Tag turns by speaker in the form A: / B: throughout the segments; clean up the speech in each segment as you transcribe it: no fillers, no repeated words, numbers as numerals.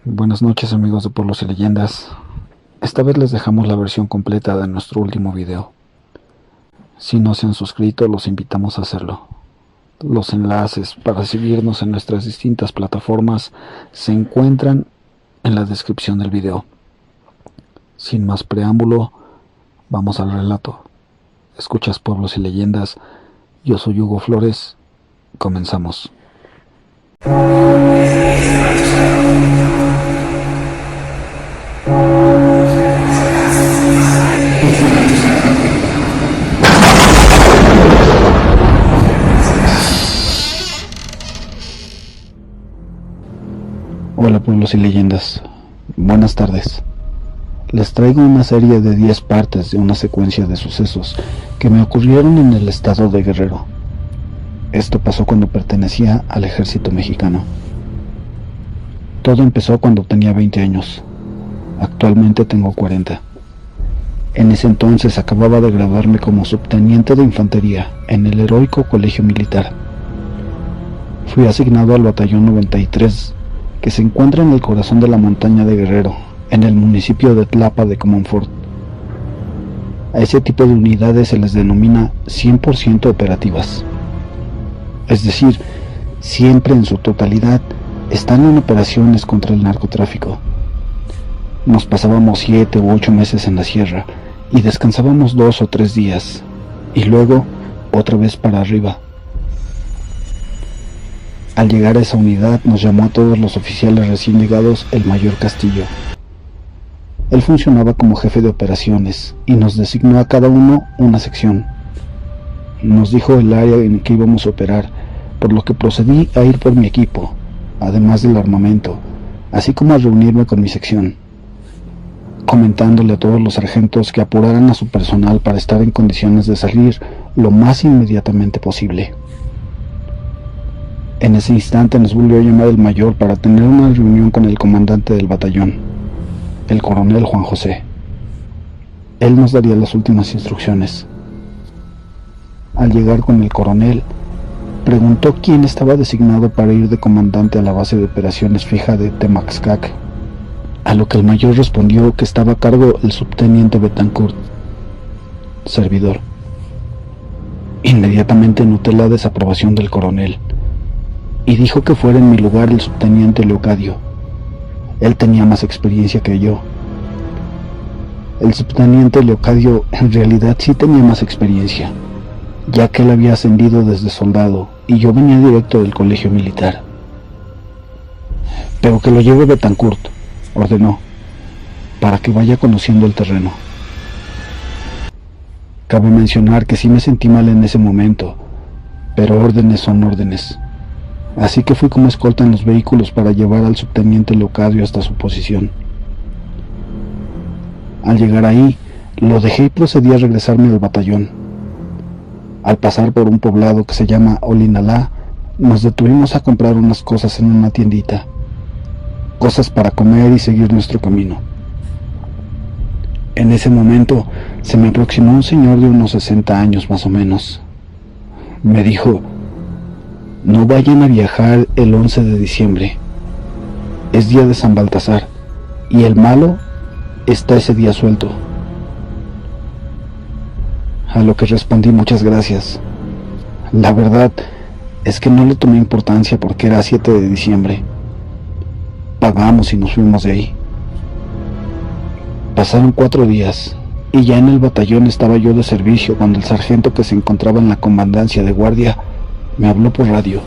A: Buenas noches amigos de Pueblos y Leyendas. Esta vez les dejamos la versión completa de nuestro último video. Si no se han suscrito, los invitamos a hacerlo. Los enlaces para seguirnos en nuestras distintas plataformas se encuentran en la descripción del video. Sin más preámbulo, vamos al relato. Escuchas Pueblos y Leyendas. Yo soy Hugo Flores. Comenzamos. Hola Pueblos y Leyendas, buenas tardes. Les traigo una serie de 10 partes de una secuencia de sucesos que me ocurrieron en el estado de Guerrero. Esto pasó cuando pertenecía al ejército mexicano. Todo empezó cuando tenía 20 años. Actualmente tengo 40. En ese entonces acababa de graduarme como subteniente de infantería en el heroico colegio militar. Fui asignado al batallón 93, que se encuentra en el corazón de la montaña de Guerrero, en el municipio de Tlapa de Comonfort. A ese tipo de unidades se les denomina 100% operativas. Es decir, siempre en su totalidad están en operaciones contra el narcotráfico. Nos pasábamos 7 u 8 meses en la sierra y descansábamos 2 o 3 días, y luego otra vez para arriba. Al llegar a esa unidad nos llamó a todos los oficiales recién llegados el mayor Castillo. Él funcionaba como jefe de operaciones y nos designó a cada uno una sección. Nos dijo el área en que íbamos a operar, por lo que procedí a ir por mi equipo, además del armamento, así como a reunirme con mi sección, comentándole a todos los sargentos que apuraran a su personal para estar en condiciones de salir lo más inmediatamente posible. En ese instante nos volvió a llamar el mayor para tener una reunión con el comandante del batallón, el coronel Juan José. Él nos daría las últimas instrucciones. Al llegar con el coronel, preguntó quién estaba designado para ir de comandante a la base de operaciones fija de Temaxcac, a lo que el mayor respondió que estaba a cargo el subteniente Betancourt, servidor. Inmediatamente noté la desaprobación del coronel y dijo que fuera en mi lugar el subteniente Leocadio. Él tenía más experiencia que yo. El subteniente Leocadio en realidad sí tenía más experiencia, ya que él había ascendido desde soldado y yo venía directo del colegio militar. Pero que lo lleve Betancourt, ordenó, para que vaya conociendo el terreno. Cabe mencionar que sí me sentí mal en ese momento, pero órdenes son órdenes. Así que fui como escolta en los vehículos para llevar al subteniente Leocadio hasta su posición. Al llegar ahí, lo dejé y procedí a regresarme al batallón. Al pasar por un poblado que se llama Olinalá, nos detuvimos a comprar unas cosas en una tiendita. Cosas para comer y seguir nuestro camino. En ese momento se me aproximó un señor de unos 60 años más o menos. Me dijo: no vayan a viajar el 11 de diciembre. Es día de San Baltasar y el malo está ese día suelto. A lo que respondí: muchas gracias. La verdad es que no le tomé importancia porque era 7 de diciembre. Pagamos y nos fuimos de ahí. Pasaron 4 días y ya en el batallón estaba yo de servicio cuando el sargento que se encontraba en la comandancia de guardia me habló por radio.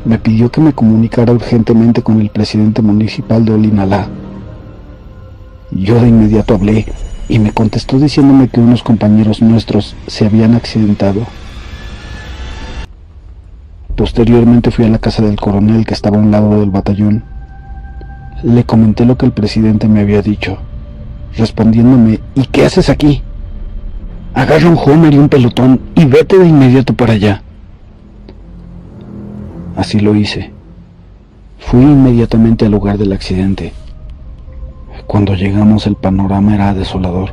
A: Me pidió que me comunicara urgentemente con el presidente municipal de Olinalá. Yo de inmediato hablé y me contestó diciéndome que unos compañeros nuestros se habían accidentado. Posteriormente fui a la casa del coronel que estaba a un lado del batallón. Le comenté lo que el presidente me había dicho, respondiéndome: ¿y qué haces aquí? Agarra un Homer y un pelotón y vete de inmediato para allá. Así lo hice. Fui inmediatamente al lugar del accidente. Cuando llegamos el panorama era desolador.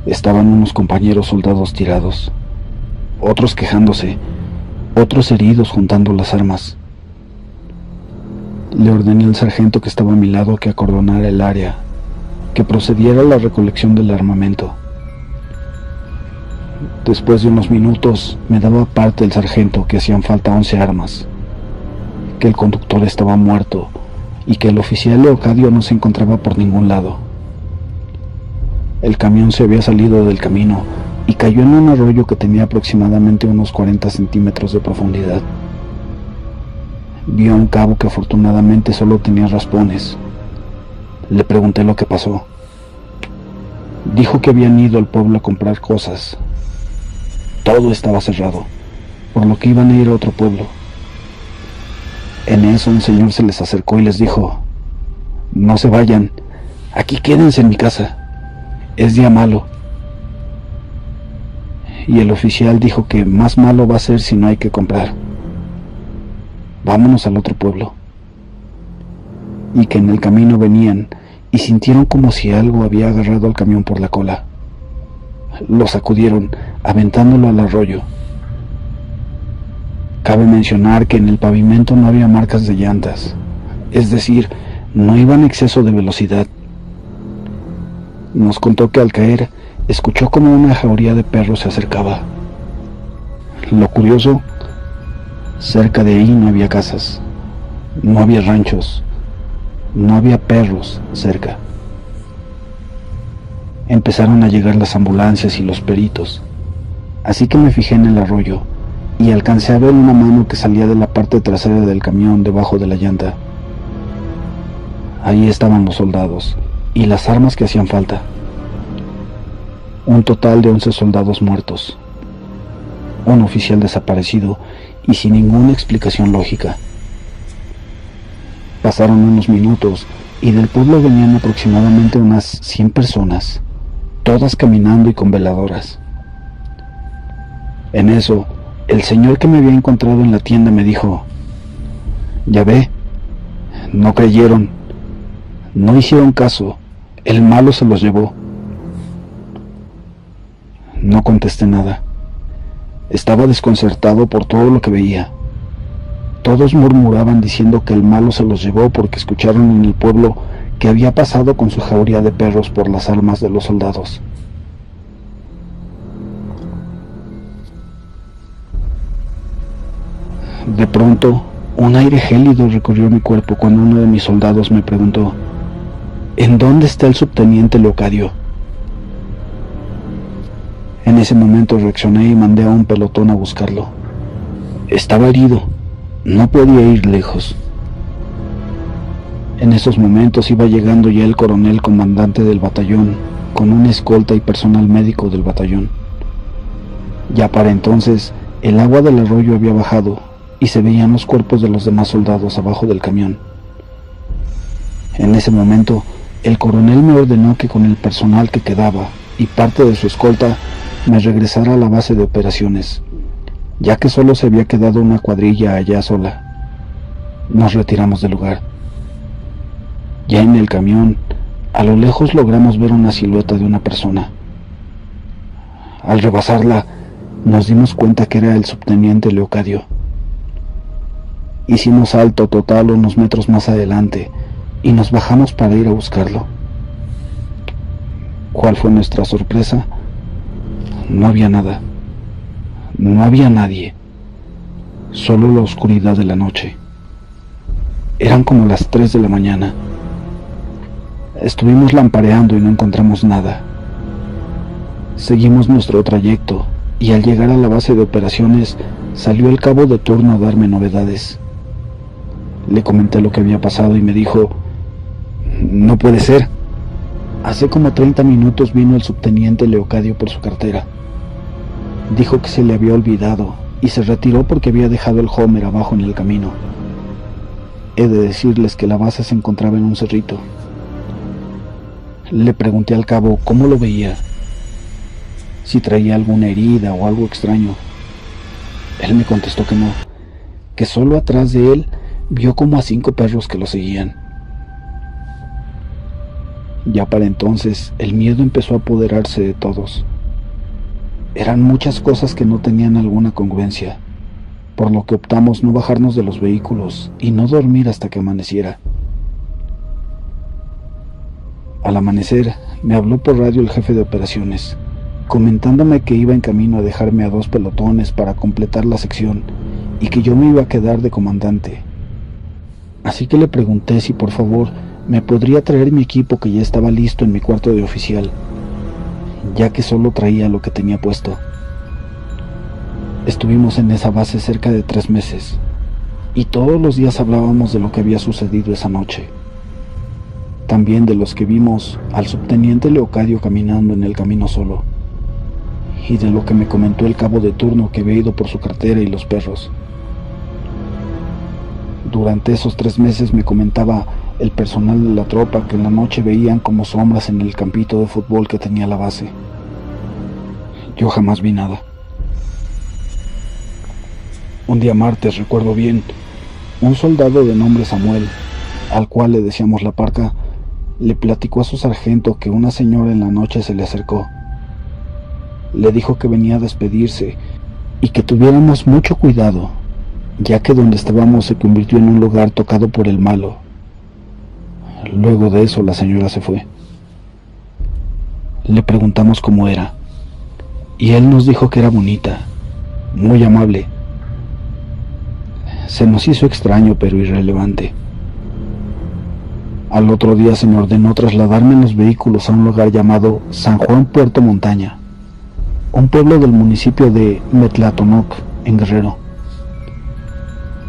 A: Estaban unos compañeros soldados tirados, otros quejándose, otros heridos juntando las armas. Le ordené al sargento que estaba a mi lado que acordonara el área, que procediera a la recolección del armamento. Después de unos minutos me daba parte el sargento que hacían falta 11 armas, que el conductor estaba muerto y que el oficial Leocadio no se encontraba por ningún lado. El camión se había salido del camino y cayó en un arroyo que tenía aproximadamente unos 40 centímetros de profundidad. Vi a un cabo que afortunadamente solo tenía raspones. Le pregunté lo que pasó. Dijo que habían ido al pueblo a comprar cosas. Todo estaba cerrado, por lo que iban a ir a otro pueblo. En eso un señor se les acercó y les dijo: «No se vayan, aquí quédense en mi casa, es día malo». Y el oficial dijo que más malo va a ser si no hay que comprar. Vámonos al otro pueblo. Y que en el camino venían y sintieron como si algo había agarrado al camión por la cola. Lo sacudieron, aventándolo al arroyo. Cabe mencionar que en el pavimento no había marcas de llantas, es decir, no iba en exceso de velocidad. Nos contó que al caer escuchó como una jauría de perros se acercaba. Lo curioso, cerca de ahí no había casas, no había ranchos, no había perros cerca. Empezaron a llegar las ambulancias y los peritos, así que me fijé en el arroyo y alcancé a ver una mano que salía de la parte trasera del camión debajo de la llanta. Ahí estaban los soldados y las armas que hacían falta. Un total de 11 soldados muertos, un oficial desaparecido y sin ninguna explicación lógica. Pasaron unos minutos y del pueblo venían aproximadamente unas 100 personas, todas caminando y con veladoras. En eso, el señor que me había encontrado en la tienda me dijo: «Ya ve, no creyeron, no hicieron caso, el malo se los llevó». No contesté nada. Estaba desconcertado por todo lo que veía. Todos murmuraban diciendo que el malo se los llevó porque escucharon en el pueblo que había pasado con su jauría de perros por las armas de los soldados. De pronto, un aire gélido recorrió mi cuerpo cuando uno de mis soldados me preguntó: «¿En dónde está el subteniente Leocadio?». En ese momento reaccioné y mandé a un pelotón a buscarlo. Estaba herido, no podía ir lejos. En esos momentos iba llegando ya el coronel comandante del batallón, con una escolta y personal médico del batallón. Ya para entonces, el agua del arroyo había bajado y se veían los cuerpos de los demás soldados abajo del camión. En ese momento, el coronel me ordenó que con el personal que quedaba y parte de su escolta me regresara a la base de operaciones, ya que solo se había quedado una cuadrilla allá sola. Nos retiramos del lugar. Ya en el camión, a lo lejos logramos ver una silueta de una persona. Al rebasarla, nos dimos cuenta que era el subteniente Leocadio. Hicimos alto total unos metros más adelante y nos bajamos para ir a buscarlo. ¿Cuál fue nuestra sorpresa? No había nada. No había nadie. Solo la oscuridad de la noche. Eran como las 3 de la mañana. Estuvimos lampareando y no encontramos nada. Seguimos nuestro trayecto y al llegar a la base de operaciones salió el cabo de turno a darme novedades. Le comenté lo que había pasado y me dijo: «No puede ser. Hace como 30 minutos vino el subteniente Leocadio por su cartera. Dijo que se le había olvidado y se retiró porque había dejado el Homer abajo en el camino. He de decirles que la base se encontraba en un cerrito». Le pregunté al cabo cómo lo veía, si traía alguna herida o algo extraño. Él me contestó que no, que solo atrás de él vio como a 5 perros que lo seguían. Ya para entonces el miedo empezó a apoderarse de todos. Eran muchas cosas que no tenían alguna congruencia. por lo que optamos no bajarnos de los vehículos y no dormir hasta que amaneciera. Al amanecer, me habló por radio el jefe de operaciones, comentándome que iba en camino a dejarme a 2 pelotones para completar la sección y que yo me iba a quedar de comandante. Así que le pregunté si por favor me podría traer mi equipo que ya estaba listo en mi cuarto de oficial, ya que solo traía lo que tenía puesto. Estuvimos en esa base cerca de 3 meses, y todos los días hablábamos de lo que había sucedido esa noche. También de los que vimos al subteniente Leocadio caminando en el camino solo, y de lo que me comentó el cabo de turno que había ido por su cartera y los perros. Durante esos 3 meses me comentaba el personal de la tropa que en la noche veían como sombras en el campito de fútbol que tenía la base. Yo jamás vi nada. Un día martes, recuerdo bien, un soldado de nombre Samuel, al cual le decíamos la Parca, le platicó a su sargento que una señora en la noche se le acercó. Le dijo que venía a despedirse y que tuviéramos mucho cuidado, ya que donde estábamos se convirtió en un lugar tocado por el malo. Luego de eso la señora se fue. Le preguntamos cómo era, y él nos dijo que era bonita, muy amable. Se nos hizo extraño pero irrelevante. Al otro día se me ordenó trasladarme en los vehículos a un lugar llamado San Juan Puerto Montaña, un pueblo del municipio de Metlatonoc, en Guerrero.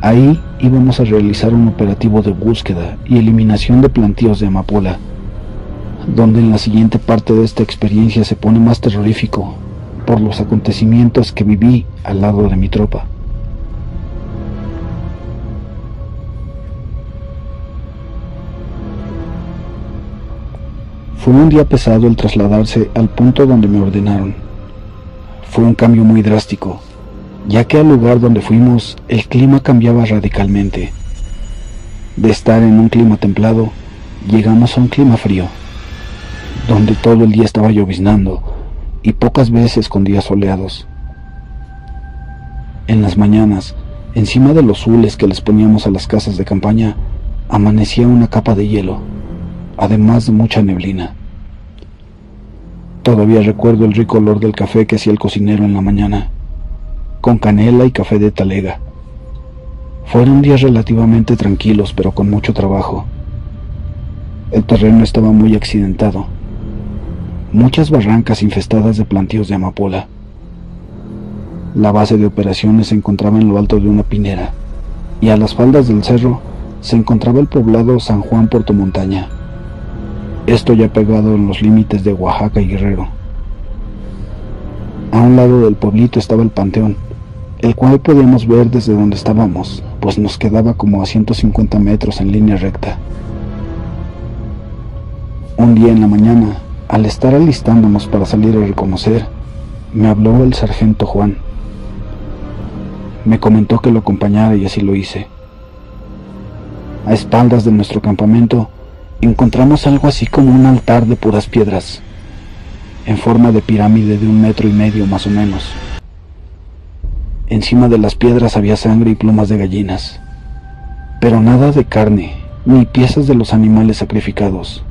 A: Ahí íbamos a realizar un operativo de búsqueda y eliminación de plantíos de amapola, donde en la siguiente parte de esta experiencia se pone más terrorífico por los acontecimientos que viví al lado de mi tropa. Fue un día pesado el trasladarse al punto donde me ordenaron. Fue un cambio muy drástico, ya que al lugar donde fuimos el clima cambiaba radicalmente. De estar en un clima templado, llegamos a un clima frío, donde todo el día estaba lloviznando y pocas veces con días soleados. En las mañanas, encima de los hules que les poníamos a las casas de campaña, amanecía una capa de hielo, además de mucha neblina. Todavía recuerdo el rico olor del café que hacía el cocinero en la mañana, con canela y café de talega. Fueron días relativamente tranquilos, pero con mucho trabajo. El terreno estaba muy accidentado, muchas barrancas infestadas de plantíos de amapola. La base de operaciones se encontraba en lo alto de una pinera, y a las faldas del cerro se encontraba el poblado San Juan Puerto Montaña, esto ya pegado en los límites de Oaxaca y Guerrero. A un lado del pueblito estaba el panteón, el cual podíamos ver desde donde estábamos, pues nos quedaba como a 150 metros en línea recta. Un día en la mañana, al estar alistándonos para salir a reconocer, me habló el sargento Juan. Me comentó que lo acompañara y así lo hice. A espaldas de nuestro campamento, encontramos algo así como un altar de puras piedras, en forma de pirámide de 1,5 metros más o menos. Encima de las piedras había sangre y plumas de gallinas, pero nada de carne, ni piezas de los animales sacrificados,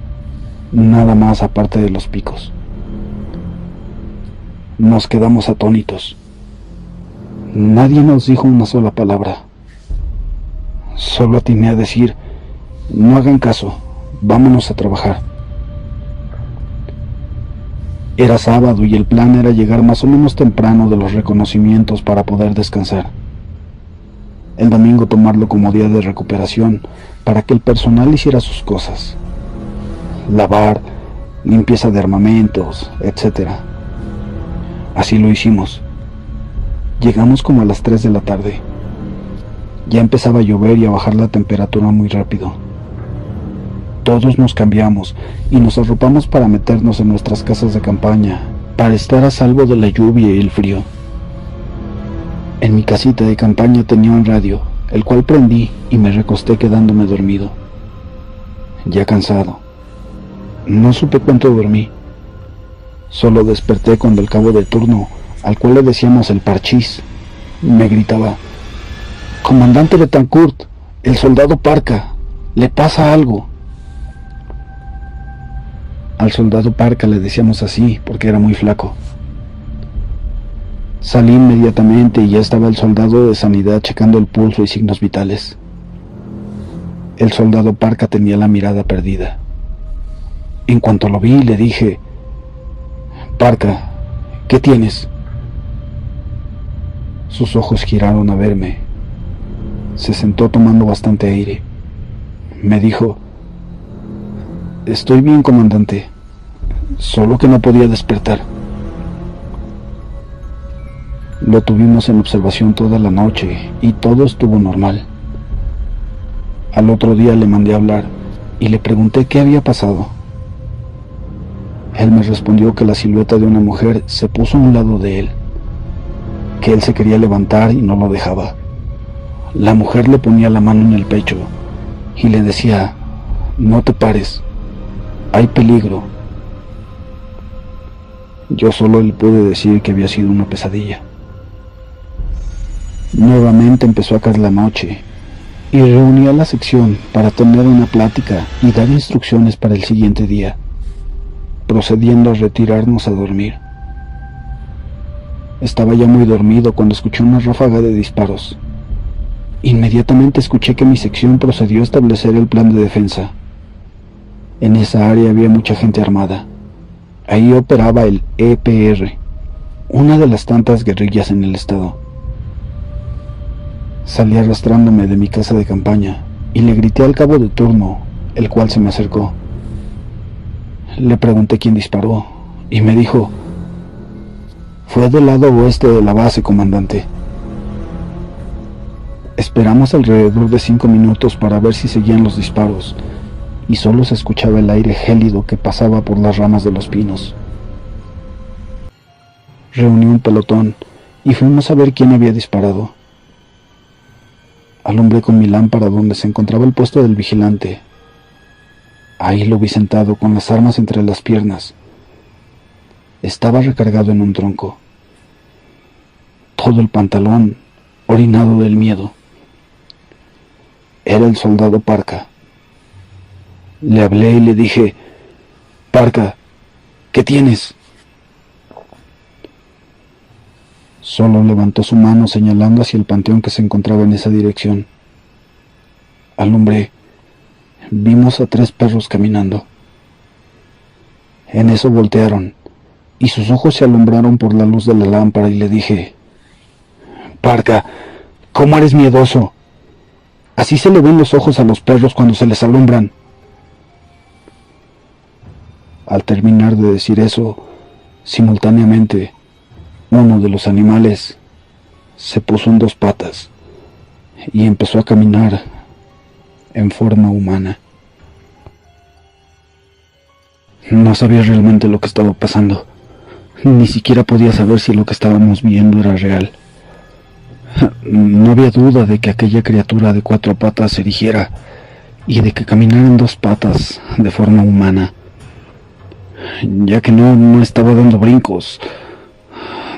A: nada más aparte de los picos. Nos quedamos atónitos. Nadie nos dijo una sola palabra. Solo atiné a decir: no hagan caso, vámonos a trabajar. Era sábado y el plan era llegar más o menos temprano de los reconocimientos para poder descansar. El domingo tomarlo como día de recuperación para que el personal hiciera sus cosas. Lavar, limpieza de armamentos, etc. Así lo hicimos. Llegamos como a las 3 de la tarde. Ya empezaba a llover y a bajar la temperatura muy rápido. Todos nos cambiamos y nos arropamos para meternos en nuestras casas de campaña, para estar a salvo de la lluvia y el frío. En mi casita de campaña tenía un radio, el cual prendí y me recosté quedándome dormido. Ya cansado. No supe cuánto dormí. Solo desperté cuando el cabo de turno, al cual le decíamos el parchís, me gritaba: Comandante Betancourt, el soldado Parca, le pasa algo. Al soldado Parca le decíamos así porque era muy flaco. Salí inmediatamente y ya estaba el soldado de sanidad checando el pulso y signos vitales. El soldado Parca tenía la mirada perdida. En cuanto lo vi, le dije: Parca, ¿qué tienes? Sus ojos giraron a verme. Se sentó tomando bastante aire. Me dijo: Estoy bien, comandante, solo que no podía despertar. Lo tuvimos en observación toda la noche y todo estuvo normal. Al otro día le mandé a hablar y le pregunté qué había pasado. Él me respondió que la silueta de una mujer se puso a un lado de él, que él se quería levantar y no lo dejaba. La mujer le ponía la mano en el pecho y le decía: No te pares, hay peligro. Yo solo le pude decir que había sido una pesadilla. Nuevamente empezó a caer la noche y reuní a la sección para tener una plática y dar instrucciones para el siguiente día, procediendo a retirarnos a dormir. Estaba ya muy dormido cuando escuché una ráfaga de disparos. Inmediatamente escuché que mi sección procedió a establecer el plan de defensa. En esa área había mucha gente armada. Ahí operaba el EPR, una de las tantas guerrillas en el estado. Salí arrastrándome de mi casa de campaña y le grité al cabo de turno, el cual se me acercó. Le pregunté quién disparó y me dijo: Fue del lado oeste de la base, comandante. Esperamos alrededor de 5 minutos para ver si seguían los disparos, y solo se escuchaba el aire gélido que pasaba por las ramas de los pinos. Reuní un pelotón y fuimos a ver quién había disparado. Alumbré con mi lámpara donde se encontraba el puesto del vigilante. Ahí lo vi sentado con las armas entre las piernas. Estaba recargado en un tronco. Todo el pantalón orinado del miedo. Era el soldado Parca. Le hablé y le dije: Parca, ¿qué tienes? Solo levantó su mano señalando hacia el panteón que se encontraba en esa dirección. Alumbré. Vimos a 3 perros caminando. En eso voltearon, y sus ojos se alumbraron por la luz de la lámpara, y le dije: Parca, ¿cómo eres miedoso? Así se le ven los ojos a los perros cuando se les alumbran. Al terminar de decir eso, simultáneamente, uno de los animales se puso en 2 patas y empezó a caminar en forma humana. No sabía realmente lo que estaba pasando. Ni siquiera podía saber si lo que estábamos viendo era real. No había duda de que aquella criatura de 4 patas se erigiera y de que caminara en 2 patas de forma humana, ya que no estaba dando brincos.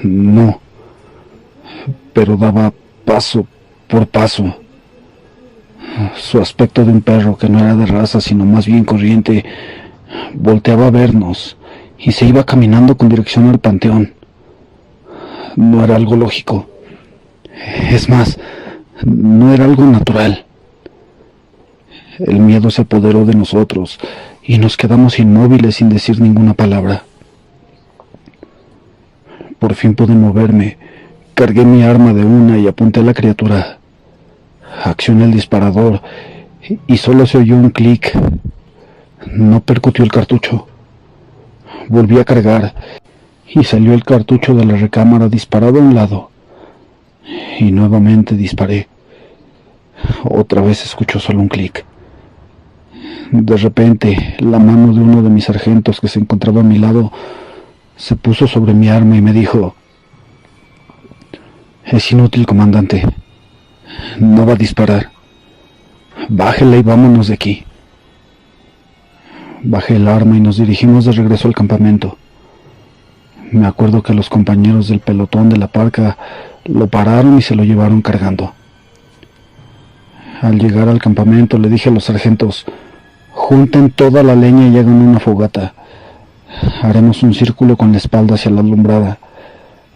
A: No, pero daba paso por paso. Su aspecto de un perro que no era de raza, sino más bien corriente, volteaba a vernos y se iba caminando con dirección al panteón. No era algo lógico. Es más, no era algo natural. El miedo se apoderó de nosotros y nos quedamos inmóviles sin decir ninguna palabra. Por fin pude moverme, cargué mi arma de una y apunté a la criatura. Accioné el disparador y solo se oyó un clic. No percutió el cartucho. Volví a cargar y salió el cartucho de la recámara disparado a un lado. Y nuevamente disparé. Otra vez escuchó solo un clic. De repente, la mano de uno de mis sargentos que se encontraba a mi lado se puso sobre mi arma y me dijo: Es inútil, comandante. No va a disparar. Bájela y vámonos de aquí. Bajé el arma y nos dirigimos de regreso al campamento. Me acuerdo que los compañeros del pelotón de la Parca lo pararon y se lo llevaron cargando. Al llegar al campamento le dije a los sargentos: junten toda la leña y hagan una fogata. Haremos un círculo con la espalda hacia la alumbrada.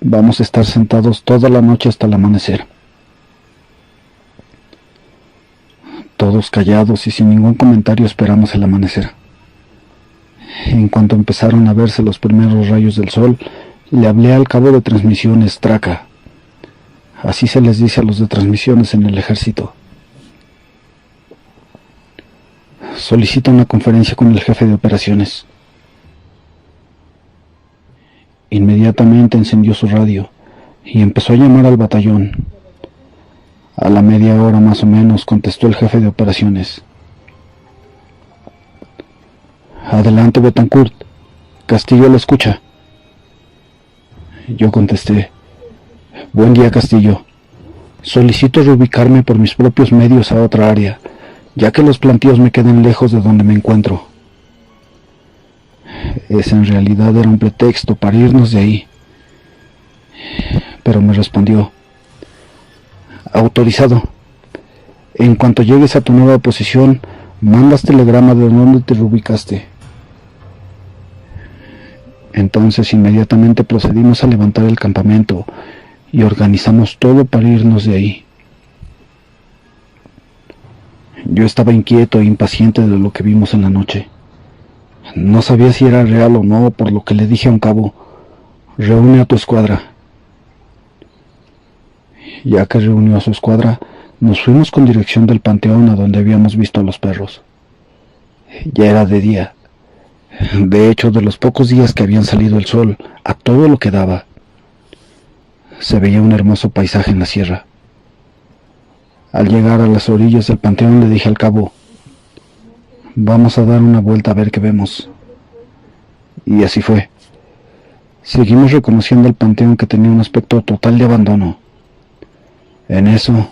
A: Vamos a estar sentados toda la noche hasta el amanecer. Todos callados y sin ningún comentario esperamos el amanecer. En cuanto empezaron a verse los primeros rayos del sol, le hablé al cabo de transmisiones, Traca. Así se les dice a los de transmisiones en el ejército. Solicita una conferencia con el jefe de operaciones. Inmediatamente encendió su radio y empezó a llamar al batallón. A la media hora más o menos contestó el jefe de operaciones. Adelante, Betancourt. Castillo lo escucha. Yo contesté: buen día, Castillo. Solicito reubicarme por mis propios medios a otra área, ya que los plantíos me quedan lejos de donde me encuentro. Ese en realidad era un pretexto para irnos de ahí. Pero me respondió: autorizado. En cuanto llegues a tu nueva posición, mandas telegrama de dónde te reubicaste. Entonces inmediatamente procedimos a levantar el campamento y organizamos todo para irnos de ahí. Yo estaba inquieto e impaciente de lo que vimos en la noche. No sabía si era real o no, por lo que le dije a un cabo: reúne a tu escuadra. Ya que reunió a su escuadra, nos fuimos con dirección del panteón a donde habíamos visto a los perros. Ya era de día. De hecho, de los pocos días que habían salido el sol, a todo lo que daba. Se veía un hermoso paisaje en la sierra. Al llegar a las orillas del panteón le dije al cabo: vamos a dar una vuelta a ver qué vemos. Y así fue. Seguimos reconociendo el panteón, que tenía un aspecto total de abandono. En eso,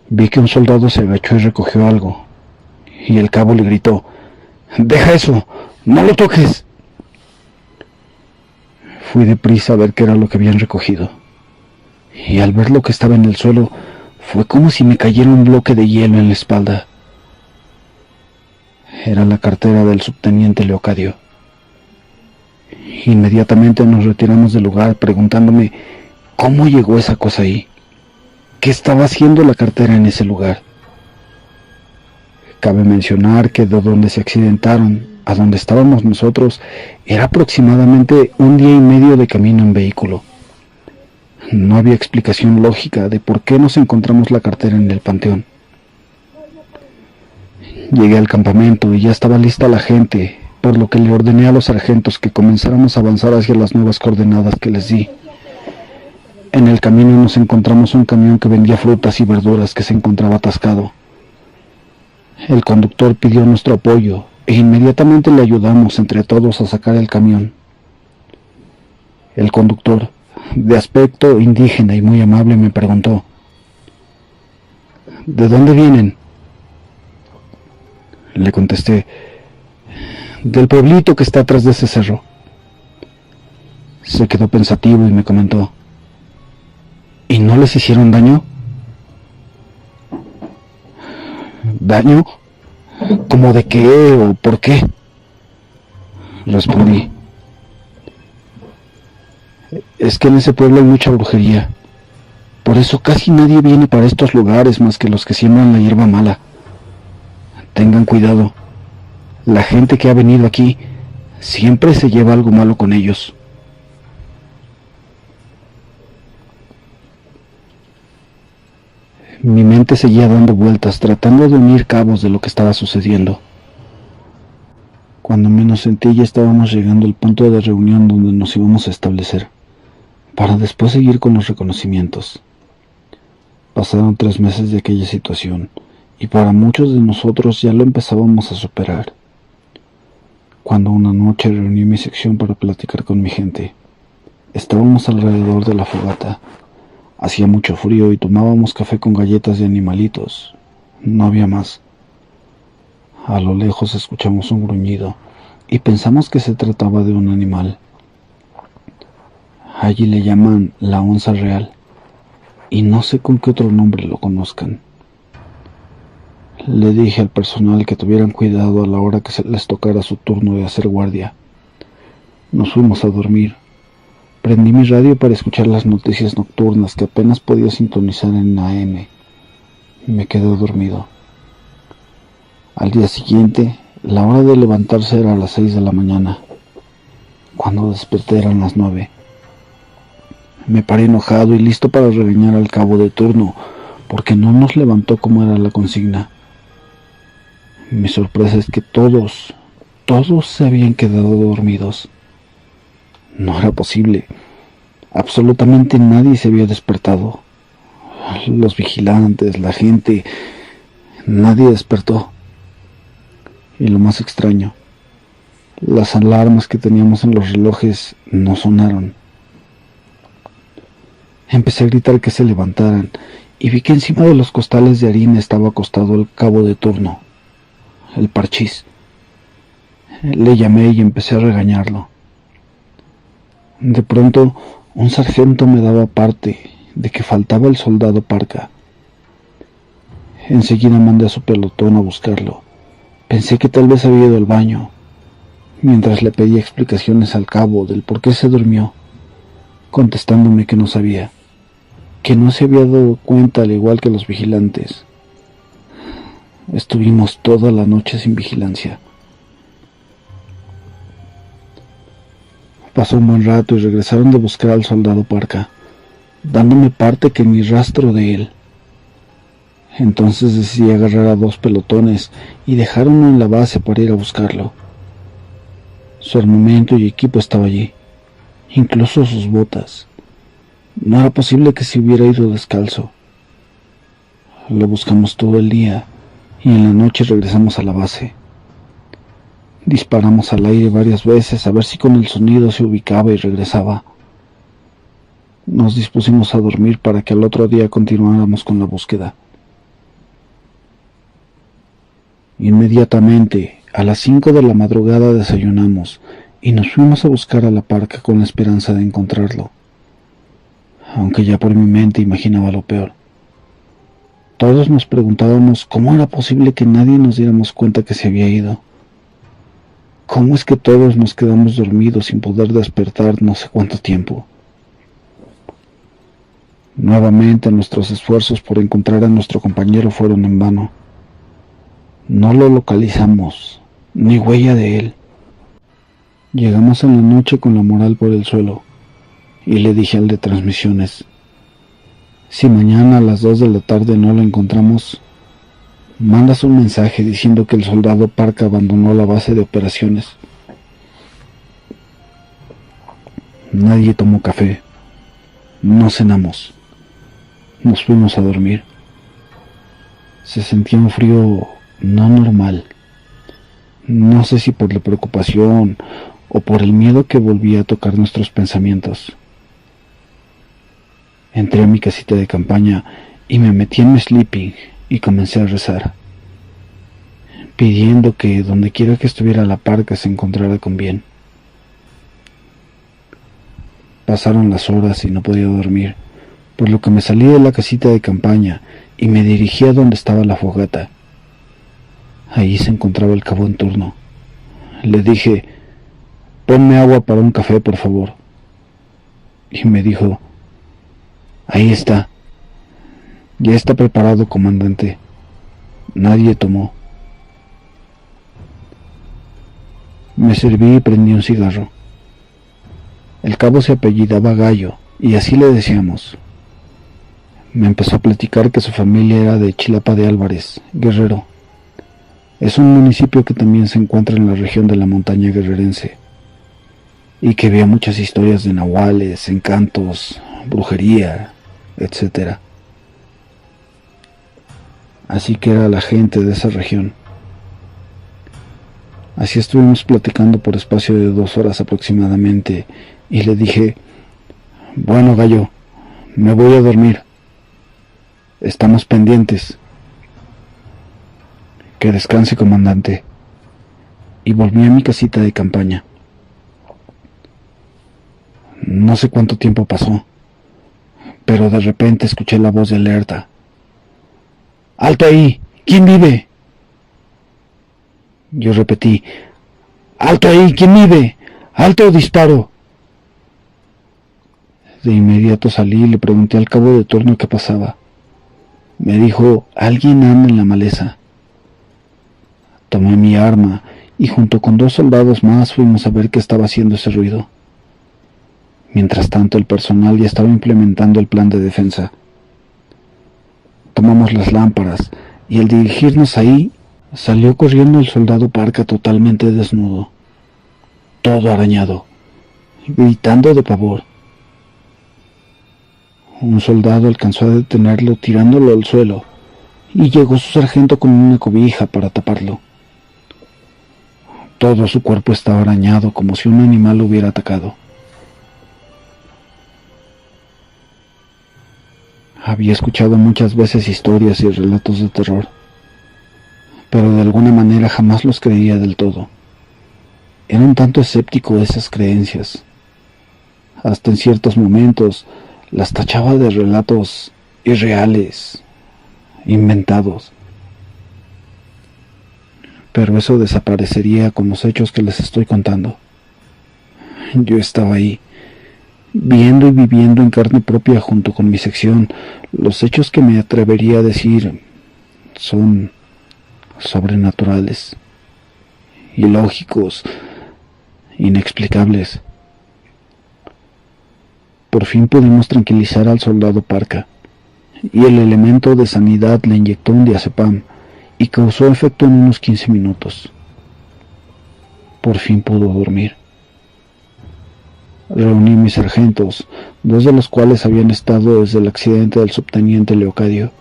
A: vi que un soldado se agachó y recogió algo. Y el cabo le gritó: ¡deja eso! ¡No lo toques! Fui deprisa a ver qué era lo que habían recogido. Y al ver lo que estaba en el suelo, fue como si me cayera un bloque de hielo en la espalda. Era la cartera del subteniente Leocadio. Inmediatamente nos retiramos del lugar preguntándome cómo llegó esa cosa ahí. ¿Qué estaba haciendo la cartera en ese lugar? Cabe mencionar que de donde se accidentaron a donde estábamos nosotros era aproximadamente un día y medio de camino en vehículo. No había explicación lógica de por qué nos encontramos la cartera en el panteón. Llegué al campamento y ya estaba lista la gente, por lo que le ordené a los sargentos que comenzáramos a avanzar hacia las nuevas coordenadas que les di. En el camino nos encontramos un camión que vendía frutas y verduras que se encontraba atascado. El conductor pidió nuestro apoyo e inmediatamente le ayudamos entre todos a sacar el camión. El conductor, de aspecto indígena y muy amable, me preguntó: ¿de dónde vienen? Le contesté: del pueblito que está atrás de ese cerro. Se quedó pensativo y me comentó: ¿y no les hicieron daño? ¿Daño? ¿Cómo de qué o por qué? Respondí: es que en ese pueblo hay mucha brujería. Por eso casi nadie viene para estos lugares más que los que siembran la hierba mala. Tengan cuidado. La gente que ha venido aquí siempre se lleva algo malo con ellos. Mi mente seguía dando vueltas, tratando de unir cabos de lo que estaba sucediendo. Cuando menos sentí, ya estábamos llegando al punto de reunión donde nos íbamos a establecer, para después seguir con los reconocimientos. Pasaron 3 meses de aquella situación, y para muchos de nosotros ya lo empezábamos a superar. Cuando una noche reuní mi sección para platicar con mi gente, estábamos alrededor de la fogata. Hacía mucho frío y tomábamos café con galletas de animalitos. No había más. A lo lejos escuchamos un gruñido y pensamos que se trataba de un animal. Allí le llaman la onza real y no sé con qué otro nombre lo conozcan. Le dije al personal que tuvieran cuidado a la hora que se les tocara su turno de hacer guardia. Nos fuimos a dormir. Prendí mi radio para escuchar las noticias nocturnas que apenas podía sintonizar en AM. Me quedé dormido. Al día siguiente, la hora de levantarse era a las 6 de la mañana. Cuando desperté eran las 9. Me paré enojado y listo para regañar al cabo de turno, porque no nos levantó como era la consigna. Mi sorpresa es que todos se habían quedado dormidos. No era posible. Absolutamente nadie se había despertado. Los vigilantes, la gente, nadie despertó. Y lo más extraño, las alarmas que teníamos en los relojes no sonaron. Empecé a gritar que se levantaran y vi que encima de los costales de harina estaba acostado el cabo de turno, el Parchís. Le llamé y empecé a regañarlo. De pronto, un sargento me daba parte de que faltaba el soldado Parca. Enseguida mandé a su pelotón a buscarlo. Pensé que tal vez había ido al baño, mientras le pedía explicaciones al cabo del por qué se durmió, contestándome que no sabía, que no se había dado cuenta al igual que los vigilantes. Estuvimos toda la noche sin vigilancia. Pasó un buen rato y regresaron de buscar al soldado Parca, dándome parte que ni rastro de él. Entonces decidí agarrar a 2 pelotones y dejar uno en la base para ir a buscarlo. Su armamento y equipo estaba allí, incluso sus botas. No era posible que se hubiera ido descalzo. Lo buscamos todo el día y en la noche regresamos a la base. Disparamos al aire varias veces a ver si con el sonido se ubicaba y regresaba. Nos dispusimos a dormir para que al otro día continuáramos con la búsqueda. Inmediatamente, a las 5 de la madrugada desayunamos y nos fuimos a buscar a la Parca con la esperanza de encontrarlo, aunque ya por mi mente imaginaba lo peor. Todos nos preguntábamos cómo era posible que nadie nos diéramos cuenta que se había ido. ¿Cómo es que todos nos quedamos dormidos sin poder despertar no sé cuánto tiempo? Nuevamente nuestros esfuerzos por encontrar a nuestro compañero fueron en vano. No lo localizamos, ni huella de él. Llegamos en la noche con la moral por el suelo, y le dije al de transmisiones, si mañana a las 2 de la tarde no lo encontramos, mandas un mensaje diciendo que el soldado Parca abandonó la base de operaciones. Nadie tomó café, no cenamos, nos fuimos a dormir. Se sentía un frío no normal. No sé si por la preocupación o por el miedo que volvía a tocar nuestros pensamientos. Entré a mi casita de campaña y me metí en mi sleeping y comencé a rezar, pidiendo que donde quiera que estuviera la Parca se encontrara con bien. Pasaron las horas y no podía dormir, por lo que me salí de la casita de campaña y me dirigí a donde estaba la fogata. Ahí se encontraba el cabo en turno. Le dije, ponme agua para un café, por favor. Y me dijo, ahí está. Ya está preparado, comandante. Nadie tomó. Me serví y prendí un cigarro. El cabo se apellidaba Gallo, y así le decíamos. Me empezó a platicar que su familia era de Chilapa de Álvarez, Guerrero. Es un municipio que también se encuentra en la región de la montaña guerrerense, y que había muchas historias de nahuales, encantos, brujería, etc. Así que era la gente de esa región. Así estuvimos platicando por espacio de 2 horas aproximadamente, y le dije, bueno, Gallo, me voy a dormir. Estamos pendientes. Que descanse, comandante. Y volví a mi casita de campaña. No sé cuánto tiempo pasó, pero de repente escuché la voz de alerta. ¡Alto ahí! ¿Quién vive? Yo repetí: ¡Alto ahí! ¿Quién vive? ¡Alto o disparo! De inmediato salí y le pregunté al cabo de turno qué pasaba. Me dijo: alguien anda en la maleza. Tomé mi arma y junto con 2 soldados más fuimos a ver qué estaba haciendo ese ruido. Mientras tanto, el personal ya estaba implementando el plan de defensa. Tomamos las lámparas y al dirigirnos ahí, salió corriendo el soldado Parka totalmente desnudo, todo arañado, gritando de pavor. Un soldado alcanzó a detenerlo tirándolo al suelo y llegó su sargento con una cobija para taparlo. Todo su cuerpo estaba arañado como si un animal lo hubiera atacado. Había escuchado muchas veces historias y relatos de terror, pero de alguna manera jamás los creía del todo. Era un tanto escéptico de esas creencias. Hasta en ciertos momentos las tachaba de relatos irreales, inventados. Pero eso desaparecería con los hechos que les estoy contando. Yo estaba ahí, viendo y viviendo en carne propia junto con mi sección los hechos que me atrevería a decir son sobrenaturales, ilógicos, inexplicables. Por fin pudimos tranquilizar al soldado Parka, y el elemento de sanidad le inyectó un diazepam y causó efecto en unos 15 minutos. Por fin pudo dormir. Reuní mis sargentos, 2 de los cuales habían estado desde el accidente del subteniente Leocadio.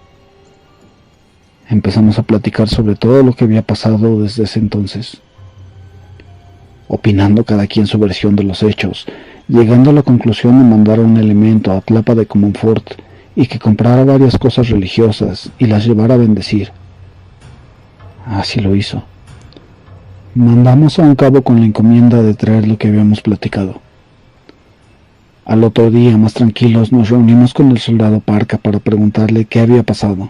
A: Empezamos a platicar sobre todo lo que había pasado desde ese entonces, opinando cada quien su versión de los hechos, llegando a la conclusión de mandar a un elemento a Tlapa de Comonfort y que comprara varias cosas religiosas y las llevara a bendecir. Así lo hizo. Mandamos a un cabo con la encomienda de traer lo que habíamos platicado. Al otro día, más tranquilos, nos reunimos con el soldado Parka para preguntarle qué había pasado.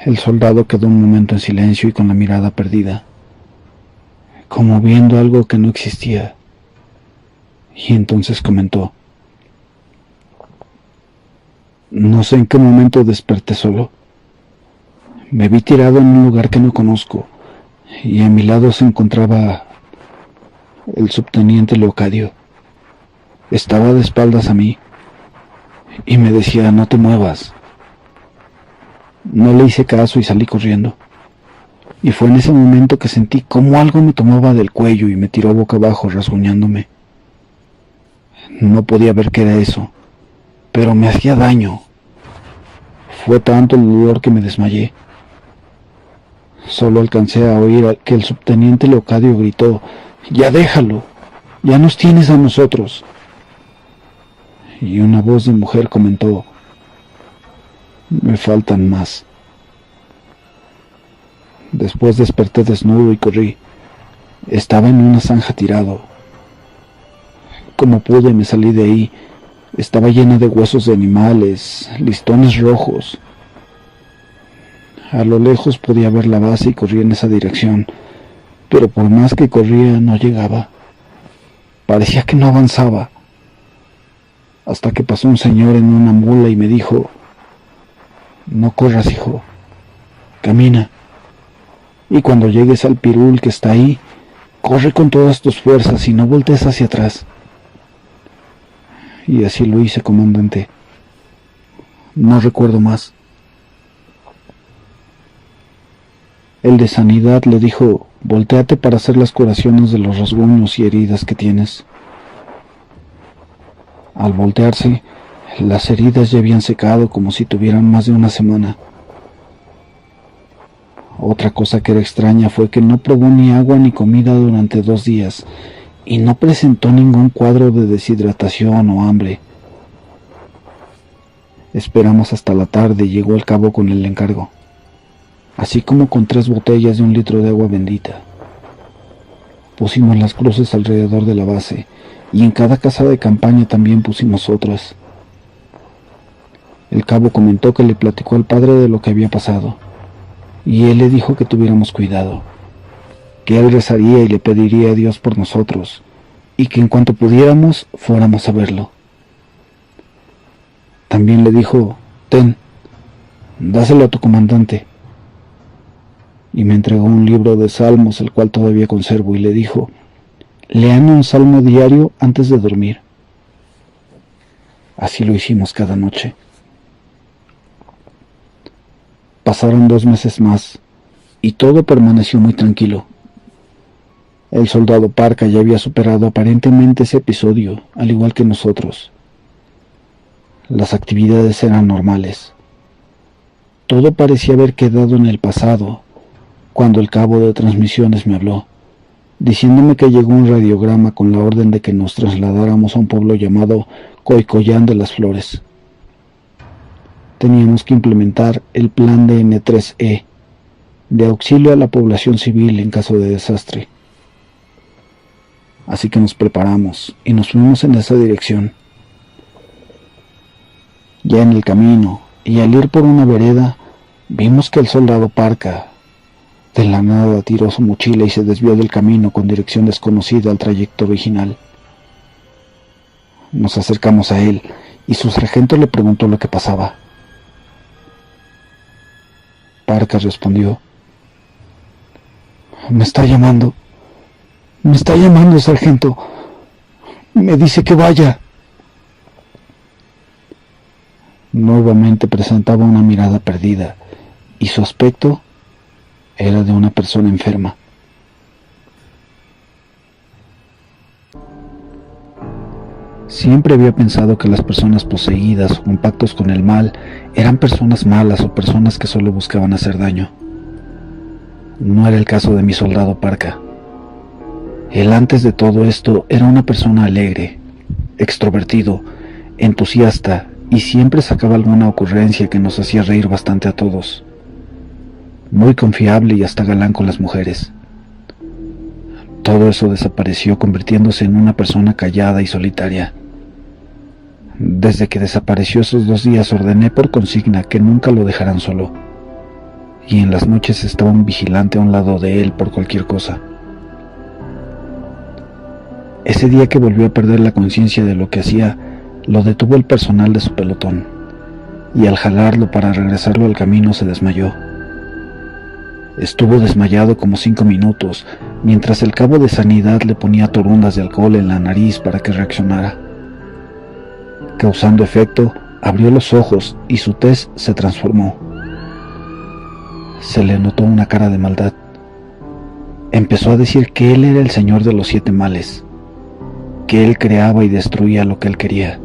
A: El soldado quedó un momento en silencio y con la mirada perdida, como viendo algo que no existía, y entonces comentó: no sé en qué momento desperté solo. Me vi tirado en un lugar que no conozco, y a mi lado se encontraba el subteniente Leocadio. Estaba de espaldas a mí, y me decía: no te muevas. No le hice caso y salí corriendo. Y fue en ese momento que sentí como algo me tomaba del cuello y me tiró boca abajo rasguñándome. No podía ver qué era eso, pero me hacía daño. Fue tanto el dolor que me desmayé. Solo alcancé a oír que el subteniente Leocadio gritó: ya déjalo, ya nos tienes a nosotros. Y una voz de mujer comentó: me faltan más. Después desperté desnudo y corrí. Estaba en una zanja tirado. Como pude me salí de ahí. Estaba llena de huesos de animales, listones rojos. A lo lejos podía ver la base y corrí en esa dirección, pero por más que corría no llegaba. Parecía que no avanzaba. Hasta que pasó un señor en una mula y me dijo: no corras, hijo, camina. Y cuando llegues al pirul que está ahí, corre con todas tus fuerzas y no voltees hacia atrás. Y así lo hice, comandante. No recuerdo más. El de sanidad le dijo: voltéate para hacer las curaciones de los rasguños y heridas que tienes. Al voltearse, las heridas ya habían secado como si tuvieran más de una semana. Otra cosa que era extraña fue que no probó ni agua ni comida durante 2 días y no presentó ningún cuadro de deshidratación o hambre. Esperamos hasta la tarde y llegó el cabo con el encargo, así como con 3 botellas de 1 litro de agua bendita. Pusimos las cruces alrededor de la base y en cada casa de campaña también pusimos otras. El cabo comentó que le platicó al padre de lo que había pasado. y él le dijo que tuviéramos cuidado, que él rezaría y le pediría a Dios por nosotros, y que en cuanto pudiéramos fuéramos a verlo. También le dijo: ten, dáselo a tu comandante. Y me entregó un libro de salmos, el cual todavía conservo, y le dijo: lean un salmo diario antes de dormir. Así lo hicimos cada noche. Pasaron 2 meses más, y todo permaneció muy tranquilo. El soldado Parca ya había superado aparentemente ese episodio, al igual que nosotros. Las actividades eran normales. Todo parecía haber quedado en el pasado, cuando el cabo de transmisiones me habló, diciéndome que llegó un radiograma con la orden de que nos trasladáramos a un pueblo llamado Coicoyán de las Flores. Teníamos que implementar el plan de N3E, de auxilio a la población civil en caso de desastre. Así que nos preparamos y nos fuimos en esa dirección. Ya en el camino, y al ir por una vereda, vimos que el soldado Parca de la nada tiró su mochila y se desvió del camino con dirección desconocida al trayecto original. Nos acercamos a él y su sargento le preguntó lo que pasaba. Parca respondió: me está llamando, sargento. Me dice que vaya. Nuevamente presentaba una mirada perdida, y su aspecto era de una persona enferma. Siempre había pensado que las personas poseídas o con pactos con el mal eran personas malas o personas que solo buscaban hacer daño. No era el caso de mi soldado Parca. Él, antes de todo esto, era una persona alegre, extrovertido, entusiasta, y siempre sacaba alguna ocurrencia que nos hacía reír bastante a todos. Muy confiable y hasta galán con las mujeres. Todo eso desapareció, convirtiéndose en una persona callada y solitaria. Desde que desapareció esos 2 días ordené por consigna que nunca lo dejaran solo, y en las noches estaba un vigilante a un lado de él por cualquier cosa. Ese día que volvió a perder la conciencia de lo que hacía, lo detuvo el personal de su pelotón, y al jalarlo para regresarlo al camino se desmayó. Estuvo desmayado como 5 minutos, mientras el cabo de sanidad le ponía torundas de alcohol en la nariz para que reaccionara. Causando efecto, abrió los ojos y su tez se transformó. Se le notó una cara de maldad. Empezó a decir que él era el señor de los 7 males, que él creaba y destruía lo que él quería.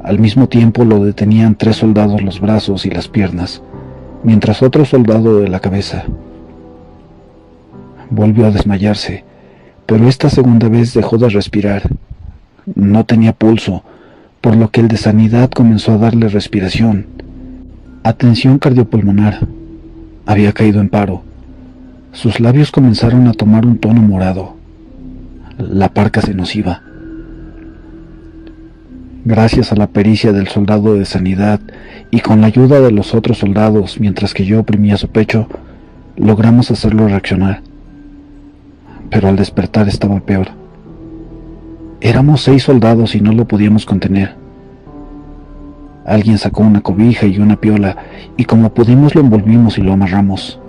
A: Al mismo tiempo lo detenían 3 soldados los brazos y las piernas, mientras otro soldado de la cabeza. Volvió a desmayarse, pero esta segunda vez dejó de respirar. No tenía pulso, por lo que el de sanidad comenzó a darle respiración. Atención cardiopulmonar. Había caído en paro. Sus labios comenzaron a tomar un tono morado. La Parca se nos iba. Gracias a la pericia del soldado de sanidad y con la ayuda de los otros soldados, mientras que yo oprimía su pecho, logramos hacerlo reaccionar. Pero al despertar estaba peor. Éramos 6 soldados y no lo podíamos contener. Alguien sacó una cobija y una piola, y como pudimos lo envolvimos y lo amarramos.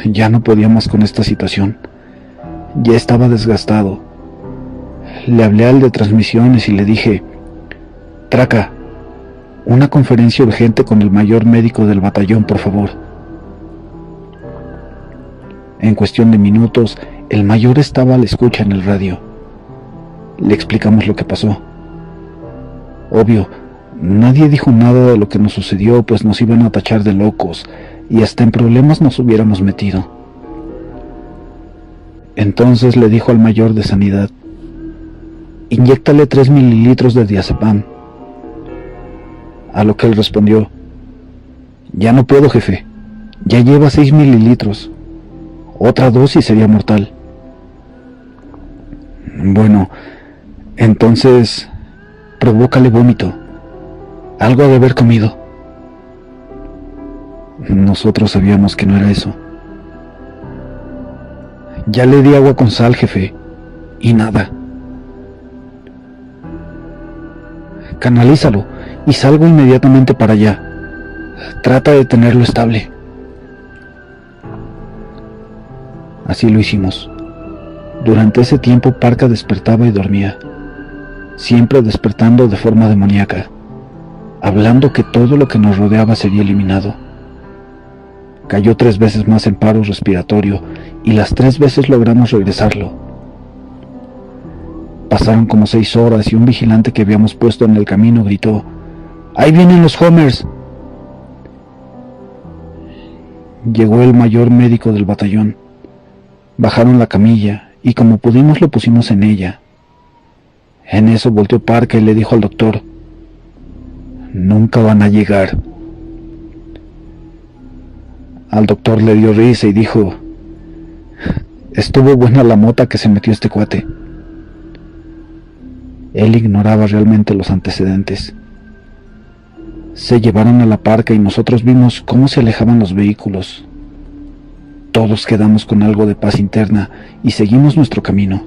A: Ya no podía más con esta situación. Ya estaba desgastado. Le hablé al de transmisiones y le dije: Traca, una conferencia urgente con el mayor médico del batallón, por favor. En cuestión de minutos, el mayor estaba a la escucha en el radio. Le explicamos lo que pasó. Obvio, nadie dijo nada de lo que nos sucedió, pues nos iban a tachar de locos y hasta en problemas nos hubiéramos metido. Entonces le dijo al mayor de sanidad: inyéctale 3 mililitros de diazepam. A lo que él respondió: ya no puedo, jefe, ya lleva 6 mililitros, otra dosis sería mortal. Bueno, entonces provócale vómito, algo ha de haber comido. Nosotros sabíamos que no era eso. Ya le di agua con sal, jefe, y nada. Canalízalo y salgo inmediatamente para allá. Trata de tenerlo estable. Así lo hicimos. Durante ese tiempo Parca despertaba y dormía, siempre despertando de forma demoníaca, hablando que todo lo que nos rodeaba sería eliminado. Cayó 3 veces más en paro respiratorio y las 3 veces logramos regresarlo. Pasaron como 6 horas y un vigilante que habíamos puesto en el camino gritó: ¡Ahí vienen los Homers! Llegó el mayor médico del batallón. Bajaron la camilla y como pudimos lo pusimos en ella. En eso volteó Parca y le dijo al doctor: «Nunca van a llegar». Al doctor le dio risa y dijo: «Estuvo buena la mota que se metió este cuate». Él ignoraba realmente los antecedentes. Se llevaron a la Parca y nosotros vimos cómo se alejaban los vehículos. Todos quedamos con algo de paz interna y seguimos nuestro camino.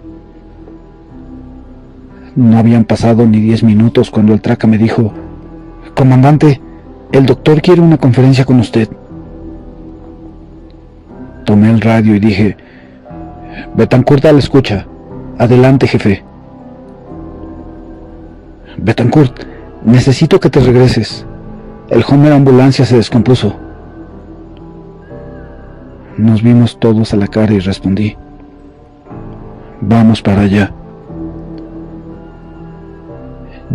A: No habían pasado ni 10 minutos cuando el traca me dijo: «Comandante, el doctor quiere una conferencia con usted». Tomé el radio y dije: «Betancourt a la escucha. Adelante, jefe». «Betancourt, necesito que te regreses. El Homer ambulancia se descompuso». Nos vimos todos a la cara y respondí: «Vamos para allá».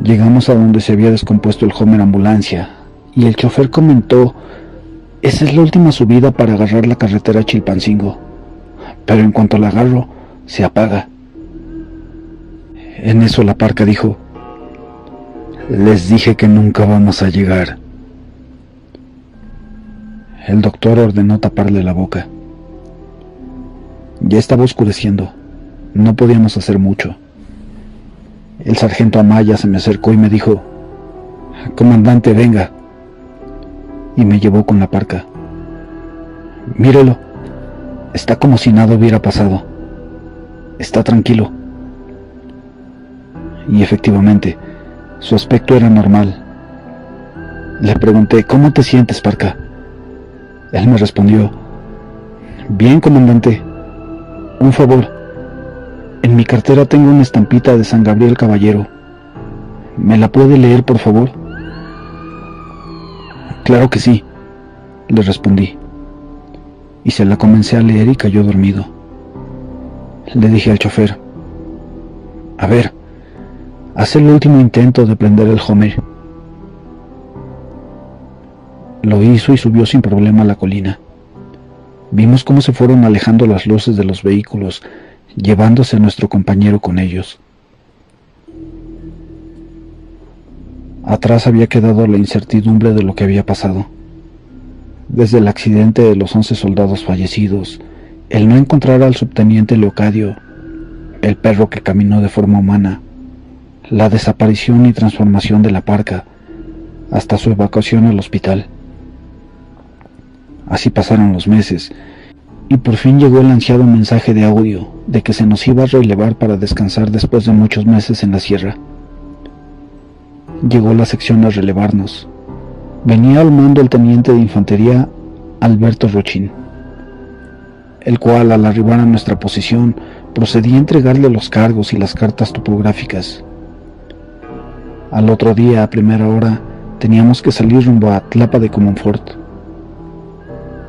A: Llegamos a donde se había descompuesto el Homer ambulancia y el chofer comentó: «Esa es la última subida para agarrar la carretera a Chilpancingo, pero en cuanto la agarro, se apaga». En eso la Parca dijo: «Les dije que nunca vamos a llegar». El doctor ordenó taparle la boca. Ya estaba oscureciendo, no podíamos hacer mucho. El sargento Amaya se me acercó y me dijo: «Comandante, venga». Y me llevó con la Parca. «Mírelo, está como si nada hubiera pasado. Está tranquilo». Y efectivamente, su aspecto era normal. Le pregunté: «¿Cómo te sientes, Parca?». Él me respondió: «Bien, comandante. Un favor. En mi cartera tengo una estampita de San Gabriel Caballero. ¿Me la puede leer, por favor?». «Claro que sí», le respondí. Y se la comencé a leer y cayó dormido. Le dije al chofer: «A ver, haz el último intento de prender el Homer». Lo hizo y subió sin problema a la colina. Vimos cómo se fueron alejando las luces de los vehículos, llevándose a nuestro compañero con ellos. Atrás había quedado la incertidumbre de lo que había pasado. Desde el accidente de los 11 soldados fallecidos, el no encontrar al subteniente Leocadio, el perro que caminó de forma humana, la desaparición y transformación de la Parca, hasta su evacuación al hospital. Así pasaron los meses, y por fin llegó el ansiado mensaje de audio de que se nos iba a relevar para descansar después de muchos meses en la sierra. Llegó la sección a relevarnos. Venía al mando el teniente de infantería Alberto Rochín, el cual, al arribar a nuestra posición, procedía a entregarle los cargos y las cartas topográficas. Al otro día, a primera hora, teníamos que salir rumbo a Tlapa de Comonfort.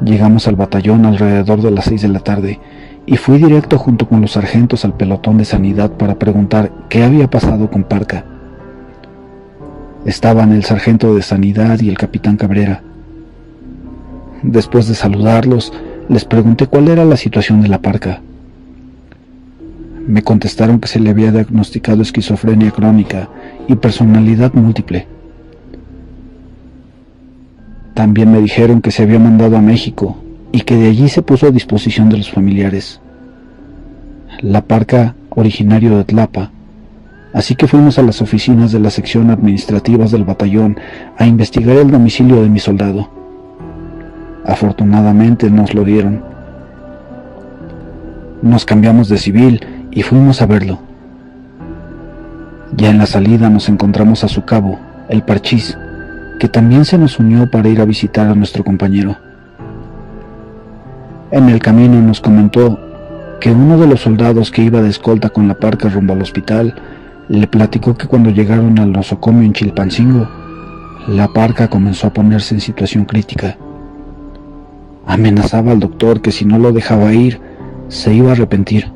A: Llegamos al batallón alrededor de las 6 de la tarde y fui directo junto con los sargentos al pelotón de sanidad para preguntar qué había pasado con Parca. Estaban el sargento de sanidad y el capitán Cabrera. Después de saludarlos, les pregunté cuál era la situación de la Parca. Me contestaron que se le había diagnosticado esquizofrenia crónica y personalidad múltiple. También me dijeron que se había mandado a México y que de allí se puso a disposición de los familiares. La Parca, originario de Tlapa, así que fuimos a las oficinas de la sección administrativas del batallón a investigar el domicilio de mi soldado. Afortunadamente nos lo dieron. Nos cambiamos de civil y fuimos a verlo. Ya en la salida nos encontramos a su cabo, el Parchís, que también se nos unió para ir a visitar a nuestro compañero. En el camino nos comentó que uno de los soldados que iba de escolta con la parca rumbo al hospital le platicó que cuando llegaron al nosocomio en Chilpancingo, la parca comenzó a ponerse en situación crítica. Amenazaba al doctor que si no lo dejaba ir, se iba a arrepentir.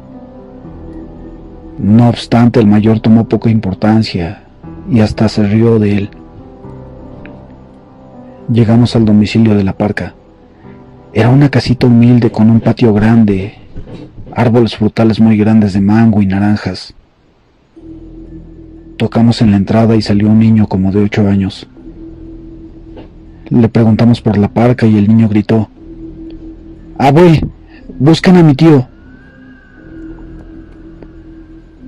A: No obstante, el mayor tomó poca importancia y hasta se rió de él. Llegamos al domicilio de la parca. Era una casita humilde con un patio grande, árboles frutales muy grandes de mango y naranjas. Tocamos en la entrada y salió un niño como de 8 años. Le preguntamos por la parca y el niño gritó: «¡Abue! ¡Busquen a mi tío!».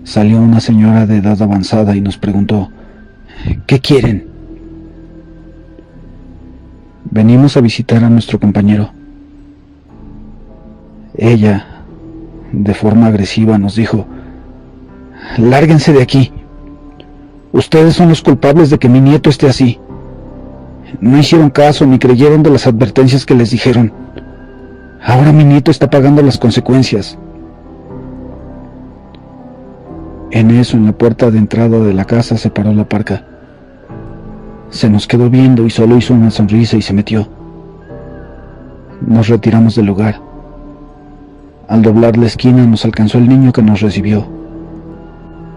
A: Salió una señora de edad avanzada y nos preguntó: «¿Qué quieren?». «Venimos a visitar a nuestro compañero». Ella, de forma agresiva, nos dijo: «Lárguense de aquí. Ustedes son los culpables de que mi nieto esté así. No hicieron caso ni creyeron de las advertencias que les dijeron. Ahora mi nieto está pagando las consecuencias». En eso, en la puerta de entrada de la casa, se paró la parca. Se nos quedó viendo y solo hizo una sonrisa y se metió. Nos retiramos del lugar. Al doblar la esquina nos alcanzó el niño que nos recibió.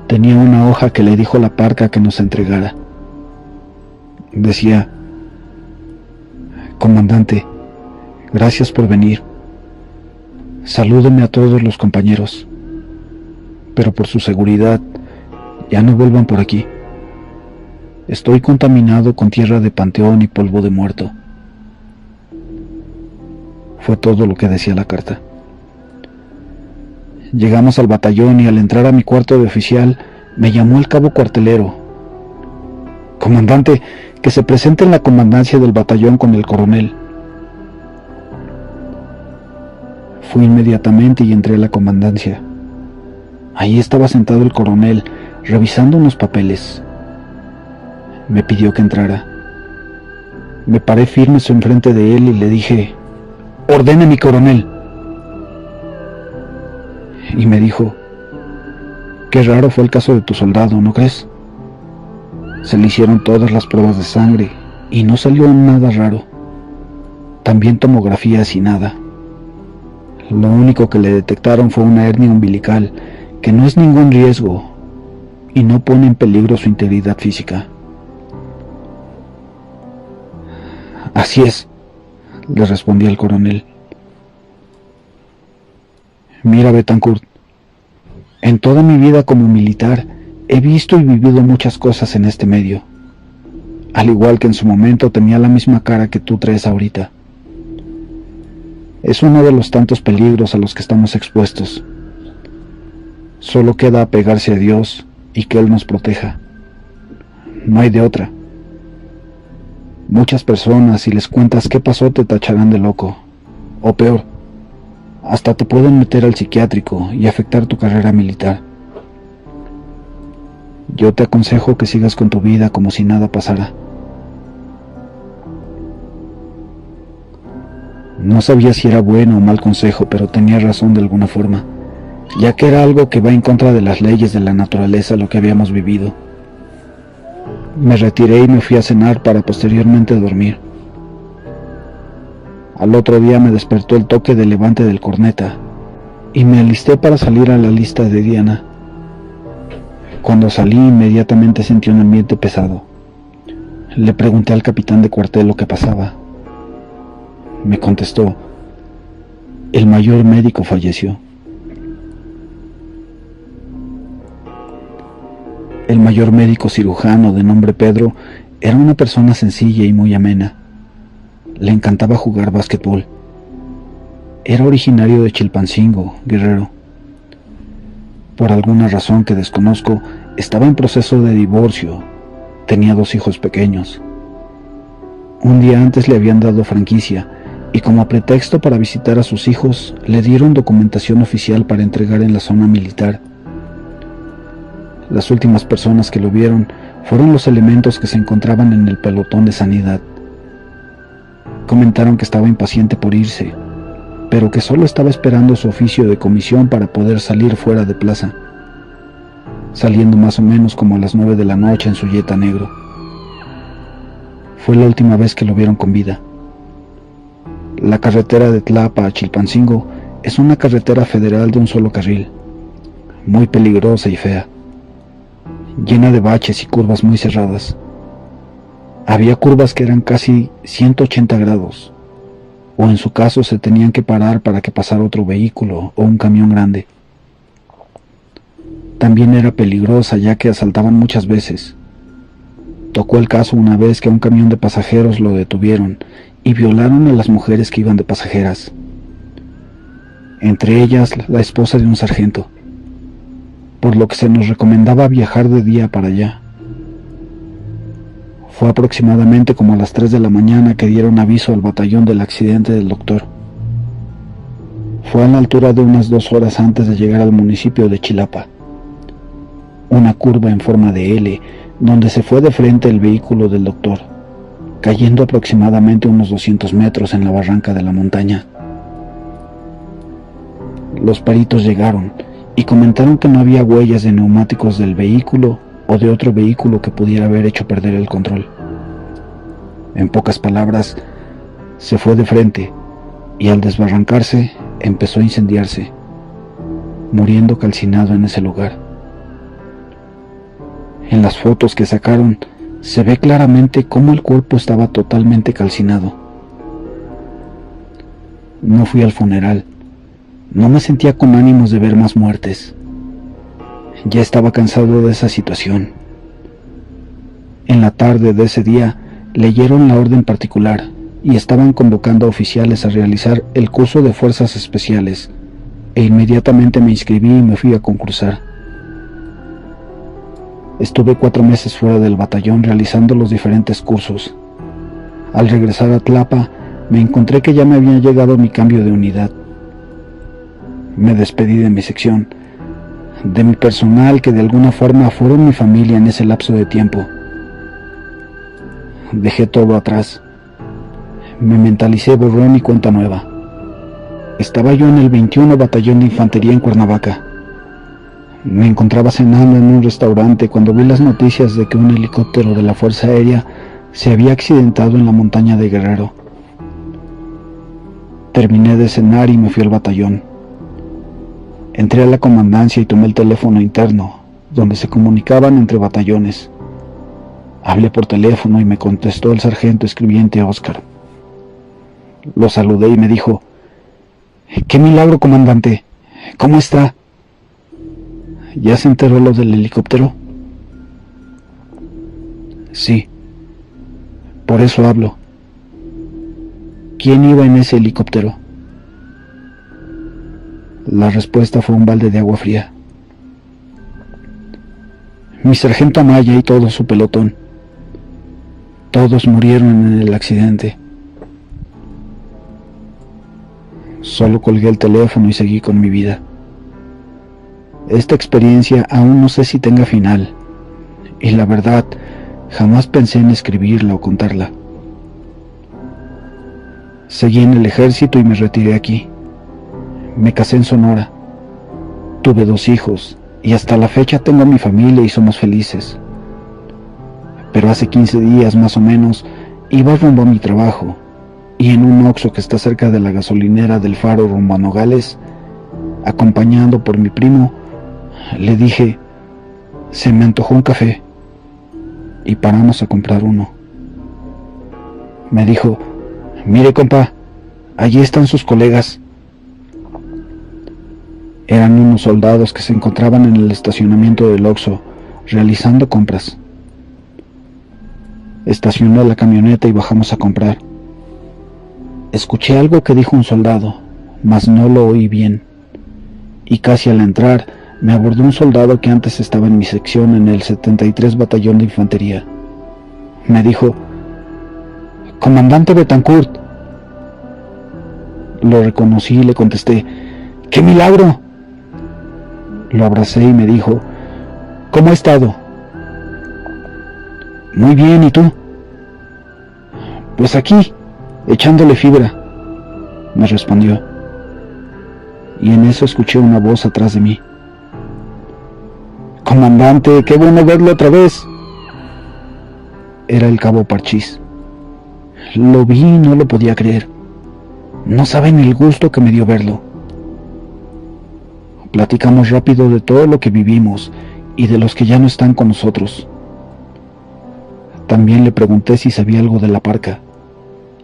A: Tenía una hoja que le dijo la parca que nos entregara. Decía: «Comandante, gracias por venir. Salúdeme a todos los compañeros. Pero por su seguridad, ya no vuelvan por aquí. Estoy contaminado con tierra de panteón y polvo de muerto». Fue todo lo que decía la carta. Llegamos al batallón y al entrar a mi cuarto de oficial, me llamó el cabo cuartelero. «Comandante, que se presente en la comandancia del batallón con el coronel». Fui inmediatamente y entré a la comandancia. Ahí estaba sentado el coronel, revisando unos papeles. Me pidió que entrara. Me paré firme enfrente de él y le dije: «Ordene, mi coronel». Y me dijo: «Qué raro fue el caso de tu soldado, ¿no crees? Se le hicieron todas las pruebas de sangre y no salió nada raro. También tomografías y nada. Lo único que le detectaron fue una hernia umbilical, que no es ningún riesgo y no pone en peligro su integridad física». «Así es», le respondí al coronel. «Mira, Betancourt, en toda mi vida como militar he visto y vivido muchas cosas en este medio, al igual que en su momento tenía la misma cara que tú traes ahorita. Es uno de los tantos peligros a los que estamos expuestos. Solo queda apegarse a Dios y que Él nos proteja. No hay de otra. Muchas personas, si les cuentas qué pasó, te tacharán de loco, o peor, hasta te pueden meter al psiquiátrico y afectar tu carrera militar. Yo te aconsejo que sigas con tu vida como si nada pasara». No sabía si era bueno o mal consejo, pero tenía razón de alguna forma, ya que era algo que va en contra de las leyes de la naturaleza lo que habíamos vivido. Me retiré y me fui a cenar para posteriormente dormir. Al otro día me despertó el toque de levante del corneta y me alisté para salir a la lista de Diana. Cuando salí, inmediatamente sentí un ambiente pesado. Le pregunté al capitán de cuartel lo que pasaba. Me contestó: «El mayor médico falleció». El mayor médico cirujano, de nombre Pedro, era una persona sencilla y muy amena. Le encantaba jugar básquetbol. Era originario de Chilpancingo, Guerrero. Por alguna razón que desconozco, estaba en proceso de divorcio. Tenía 2 hijos pequeños. Un día antes le habían dado franquicia y como pretexto para visitar a sus hijos, le dieron documentación oficial para entregar en la zona militar. Las últimas personas que lo vieron fueron los elementos que se encontraban en el pelotón de sanidad. Comentaron que estaba impaciente por irse, pero que solo estaba esperando su oficio de comisión para poder salir fuera de plaza, saliendo más o menos como a las 9 de la noche en su Jetta negro. Fue la última vez que lo vieron con vida. La carretera de Tlapa a Chilpancingo es una carretera federal de un solo carril, muy peligrosa y fea, llena de baches y curvas muy cerradas. Había curvas que eran casi 180 grados, o en su caso se tenían que parar para que pasara otro vehículo o un camión grande. También era peligrosa ya que asaltaban muchas veces. Tocó el caso una vez que a un camión de pasajeros lo detuvieron y violaron a las mujeres que iban de pasajeras, entre ellas la esposa de un sargento, por lo que se nos recomendaba viajar de día para allá. Fue aproximadamente como a las 3 de la mañana que dieron aviso al batallón del accidente del doctor. Fue a la altura de unas 2 horas antes de llegar al municipio de Chilapa, una curva en forma de L, donde se fue de frente el vehículo del doctor, cayendo aproximadamente unos 200 metros en la barranca de la montaña. Los peritos llegaron y comentaron que no había huellas de neumáticos del vehículo o de otro vehículo que pudiera haber hecho perder el control. En pocas palabras, se fue de frente y al desbarrancarse empezó a incendiarse, muriendo calcinado en ese lugar. En las fotos que sacaron se ve claramente cómo el cuerpo estaba totalmente calcinado. No fui al funeral. No me sentía con ánimos de ver más muertes. Ya estaba cansado de esa situación. En la tarde de ese día leyeron la orden particular y estaban convocando a oficiales a realizar el curso de fuerzas especiales, e inmediatamente me inscribí y me fui a concursar. Estuve 4 meses fuera del batallón realizando los diferentes cursos. Al regresar a Tlapa, me encontré que ya me había llegado mi cambio de unidad. Me despedí de mi sección, de mi personal que de alguna forma fueron mi familia en ese lapso de tiempo. Dejé todo atrás. Me mentalicé borrón y cuenta nueva. Estaba yo en el 21 Batallón de Infantería en Cuernavaca. Me encontraba cenando en un restaurante cuando vi las noticias de que un helicóptero de la Fuerza Aérea se había accidentado en la montaña de Guerrero. Terminé de cenar y me fui al batallón. Entré a la comandancia y tomé el teléfono interno, donde se comunicaban entre batallones. Hablé por teléfono y me contestó el sargento escribiente Oscar. Lo saludé y me dijo: «¡Qué milagro, comandante! ¿Cómo está? ¿Ya se enteró lo del helicóptero?» «Sí, por eso hablo. ¿Quién iba en ese helicóptero?» La respuesta fue un balde de agua fría. Mi sargento Amaya y todo su pelotón. Todos murieron en el accidente. Solo colgué el teléfono y seguí con mi vida. Esta experiencia aún no sé si tenga final, y la verdad, jamás pensé en escribirla o contarla. Seguí en el ejército y me retiré aquí. Me casé en Sonora. Tuve 2 hijos, y hasta la fecha tengo a mi familia y somos felices. Pero hace 15 días más o menos, iba rumbo a mi trabajo, y en un Oxxo que está cerca de la gasolinera del Faro rumbo a Nogales, acompañado por mi primo, le dije: «Se me antojó un café», y paramos a comprar uno. Me dijo: «Mire, compa, allí están sus colegas». Eran unos soldados que se encontraban en el estacionamiento del Oxxo, realizando compras. Estacioné la camioneta y bajamos a comprar. Escuché algo que dijo un soldado, mas no lo oí bien, y casi al entrar me abordó un soldado que antes estaba en mi sección en el 73 Batallón de Infantería. Me dijo: «Comandante Betancourt». Lo reconocí y le contesté: ¡qué milagro! Lo abracé y me dijo: ¿cómo ha estado? Muy bien, ¿y tú? Pues aquí, echándole fibra, me respondió. Y en eso escuché una voz atrás de mí: Comandante, qué bueno verlo otra vez. Era el cabo Parchís. Lo vi y no lo podía creer. No saben el gusto que me dio verlo. Platicamos rápido de todo lo que vivimos y de los que ya no están con nosotros. También le pregunté si sabía algo de la parca,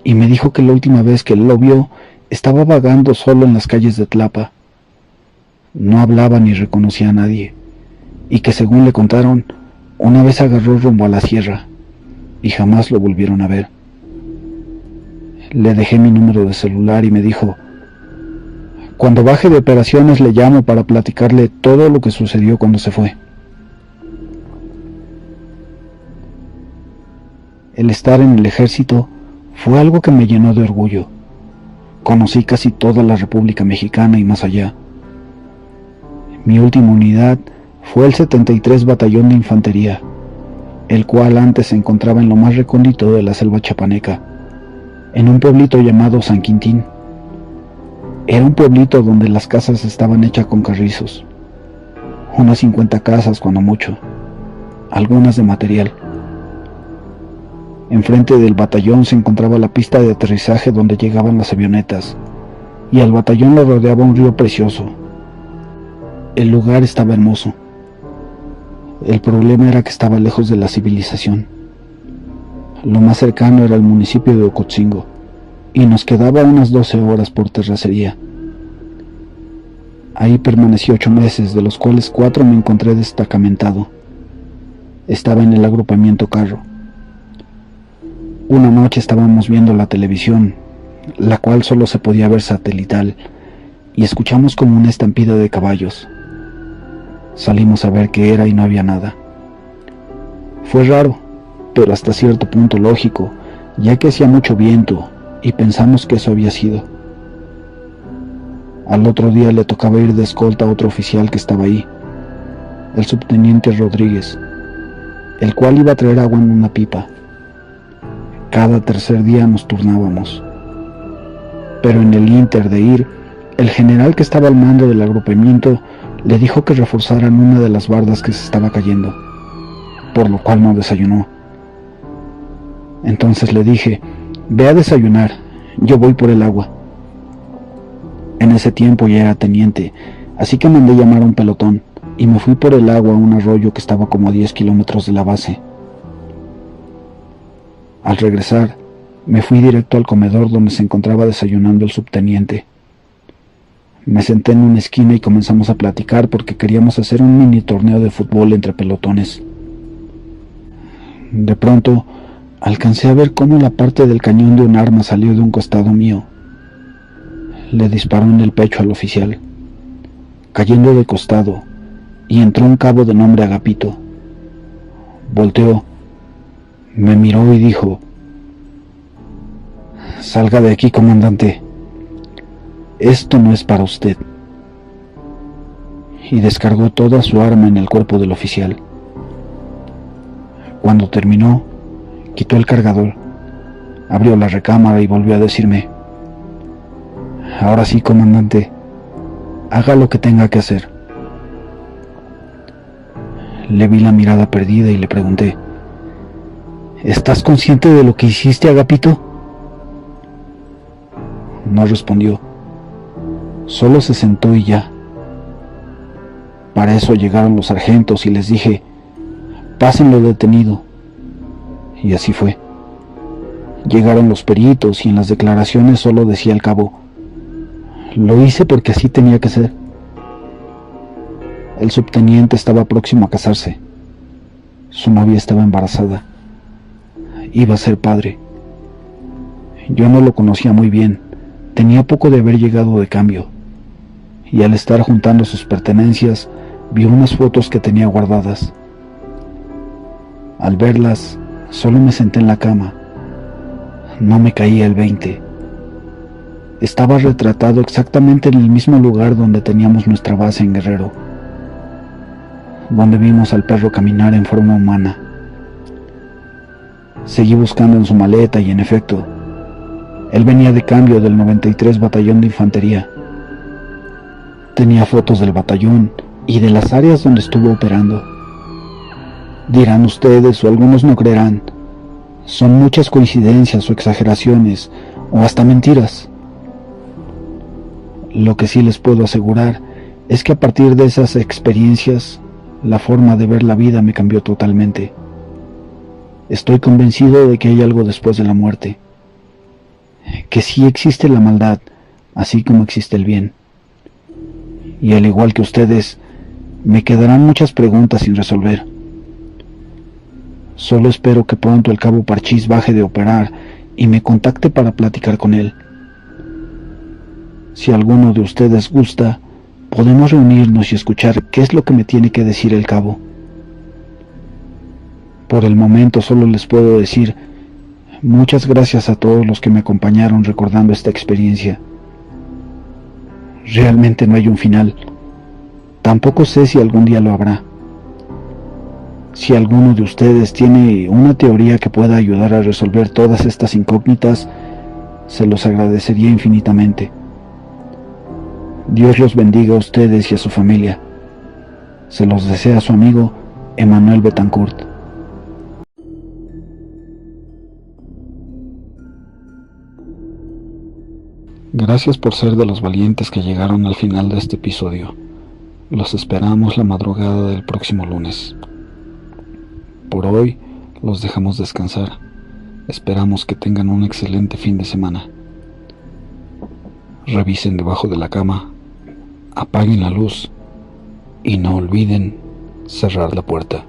A: y me dijo que la última vez que él lo vio estaba vagando solo en las calles de Tlapa. No hablaba ni reconocía a nadie, y que según le contaron, una vez agarró rumbo a la sierra, y jamás lo volvieron a ver. Le dejé mi número de celular y me dijo: cuando baje de operaciones le llamo para platicarle todo lo que sucedió cuando se fue. El estar en el ejército fue algo que me llenó de orgullo. Conocí casi toda la República Mexicana y más allá. Mi última unidad fue el 73 Batallón de Infantería, el cual antes se encontraba en lo más recóndito de la selva chapaneca, en un pueblito llamado San Quintín. Era un pueblito donde las casas estaban hechas con carrizos, unas 50 casas cuando mucho, algunas de material. Enfrente del batallón se encontraba la pista de aterrizaje donde llegaban las avionetas, y al batallón lo rodeaba un río precioso. El lugar estaba hermoso. El problema era que estaba lejos de la civilización. Lo más cercano era el municipio de Ocotzingo, y nos quedaba unas 12 horas por terracería. Ahí permanecí 8 meses, de los cuales 4 me encontré destacamentado. Estaba en el agrupamiento Carro. Una noche estábamos viendo la televisión, la cual solo se podía ver satelital, y escuchamos como una estampida de caballos. Salimos a ver qué era y no había nada. Fue raro, pero hasta cierto punto lógico, ya que hacía mucho viento, y pensamos que eso había sido. Al otro día le tocaba ir de escolta a otro oficial que estaba ahí, el subteniente Rodríguez, el cual iba a traer agua en una pipa. Cada tercer día nos turnábamos. Pero en el ínter de ir, el general que estaba al mando del agrupamiento le dijo que reforzaran una de las bardas que se estaba cayendo, por lo cual no desayunó. Entonces le dije: ve a desayunar, yo voy por el agua. En ese tiempo ya era teniente, así que mandé llamar a un pelotón y me fui por el agua a un arroyo que estaba como a 10 kilómetros de la base. Al regresar, me fui directo al comedor donde se encontraba desayunando el subteniente. Me senté en una esquina y comenzamos a platicar porque queríamos hacer un mini torneo de fútbol entre pelotones. De pronto, alcancé a ver cómo la parte del cañón de un arma salió de un costado mío. Le disparó en el pecho al oficial, cayendo de costado, y entró un cabo de nombre Agapito. Volteó, me miró y dijo: salga de aquí, comandante. Esto no es para usted. Y descargó toda su arma en el cuerpo del oficial. Cuando terminó, quitó el cargador, abrió la recámara y volvió a decirme: ahora sí, comandante, haga lo que tenga que hacer. Le vi la mirada perdida y le pregunté: ¿estás consciente de lo que hiciste, Agapito? No respondió, solo se sentó y ya. Para eso llegaron los sargentos y les dije: pásenlo detenido. Y así fue. Llegaron los peritos y en las declaraciones solo decía el cabo: lo hice porque así tenía que ser. El subteniente estaba próximo a casarse. Su novia estaba embarazada. Iba a ser padre. Yo no lo conocía muy bien. Tenía poco de haber llegado de cambio. Y al estar juntando sus pertenencias, vio unas fotos que tenía guardadas. Al verlas, solo me senté en la cama. No me caía el 20. estaba retratado exactamente en el mismo lugar donde teníamos nuestra base en Guerrero, donde vimos al perro caminar en forma humana. Seguí buscando en su maleta y en efecto, él venía de cambio del 93 Batallón de Infantería. Tenía fotos del batallón y de las áreas donde estuvo operando. Dirán ustedes, o algunos no creerán, son muchas coincidencias o exageraciones, o hasta mentiras. Lo que sí les puedo asegurar es que a partir de esas experiencias, la forma de ver la vida me cambió totalmente. Estoy convencido de que hay algo después de la muerte, que sí existe la maldad, así como existe el bien. Y al igual que ustedes, me quedarán muchas preguntas sin resolver. Solo espero que pronto el cabo Parchís baje de operar y me contacte para platicar con él. Si alguno de ustedes gusta, podemos reunirnos y escuchar qué es lo que me tiene que decir el cabo. Por el momento solo les puedo decir muchas gracias a todos los que me acompañaron recordando esta experiencia. Realmente no hay un final. Tampoco sé si algún día lo habrá. Si alguno de ustedes tiene una teoría que pueda ayudar a resolver todas estas incógnitas, se los agradecería infinitamente. Dios los bendiga a ustedes y a su familia. Se los desea su amigo Emanuel Betancourt. Gracias por ser de los valientes que llegaron al final de este episodio. Los esperamos la madrugada del próximo lunes. Por hoy los dejamos descansar. Esperamos que tengan un excelente fin de semana. Revisen debajo de la cama, apaguen la luz y no olviden cerrar la puerta.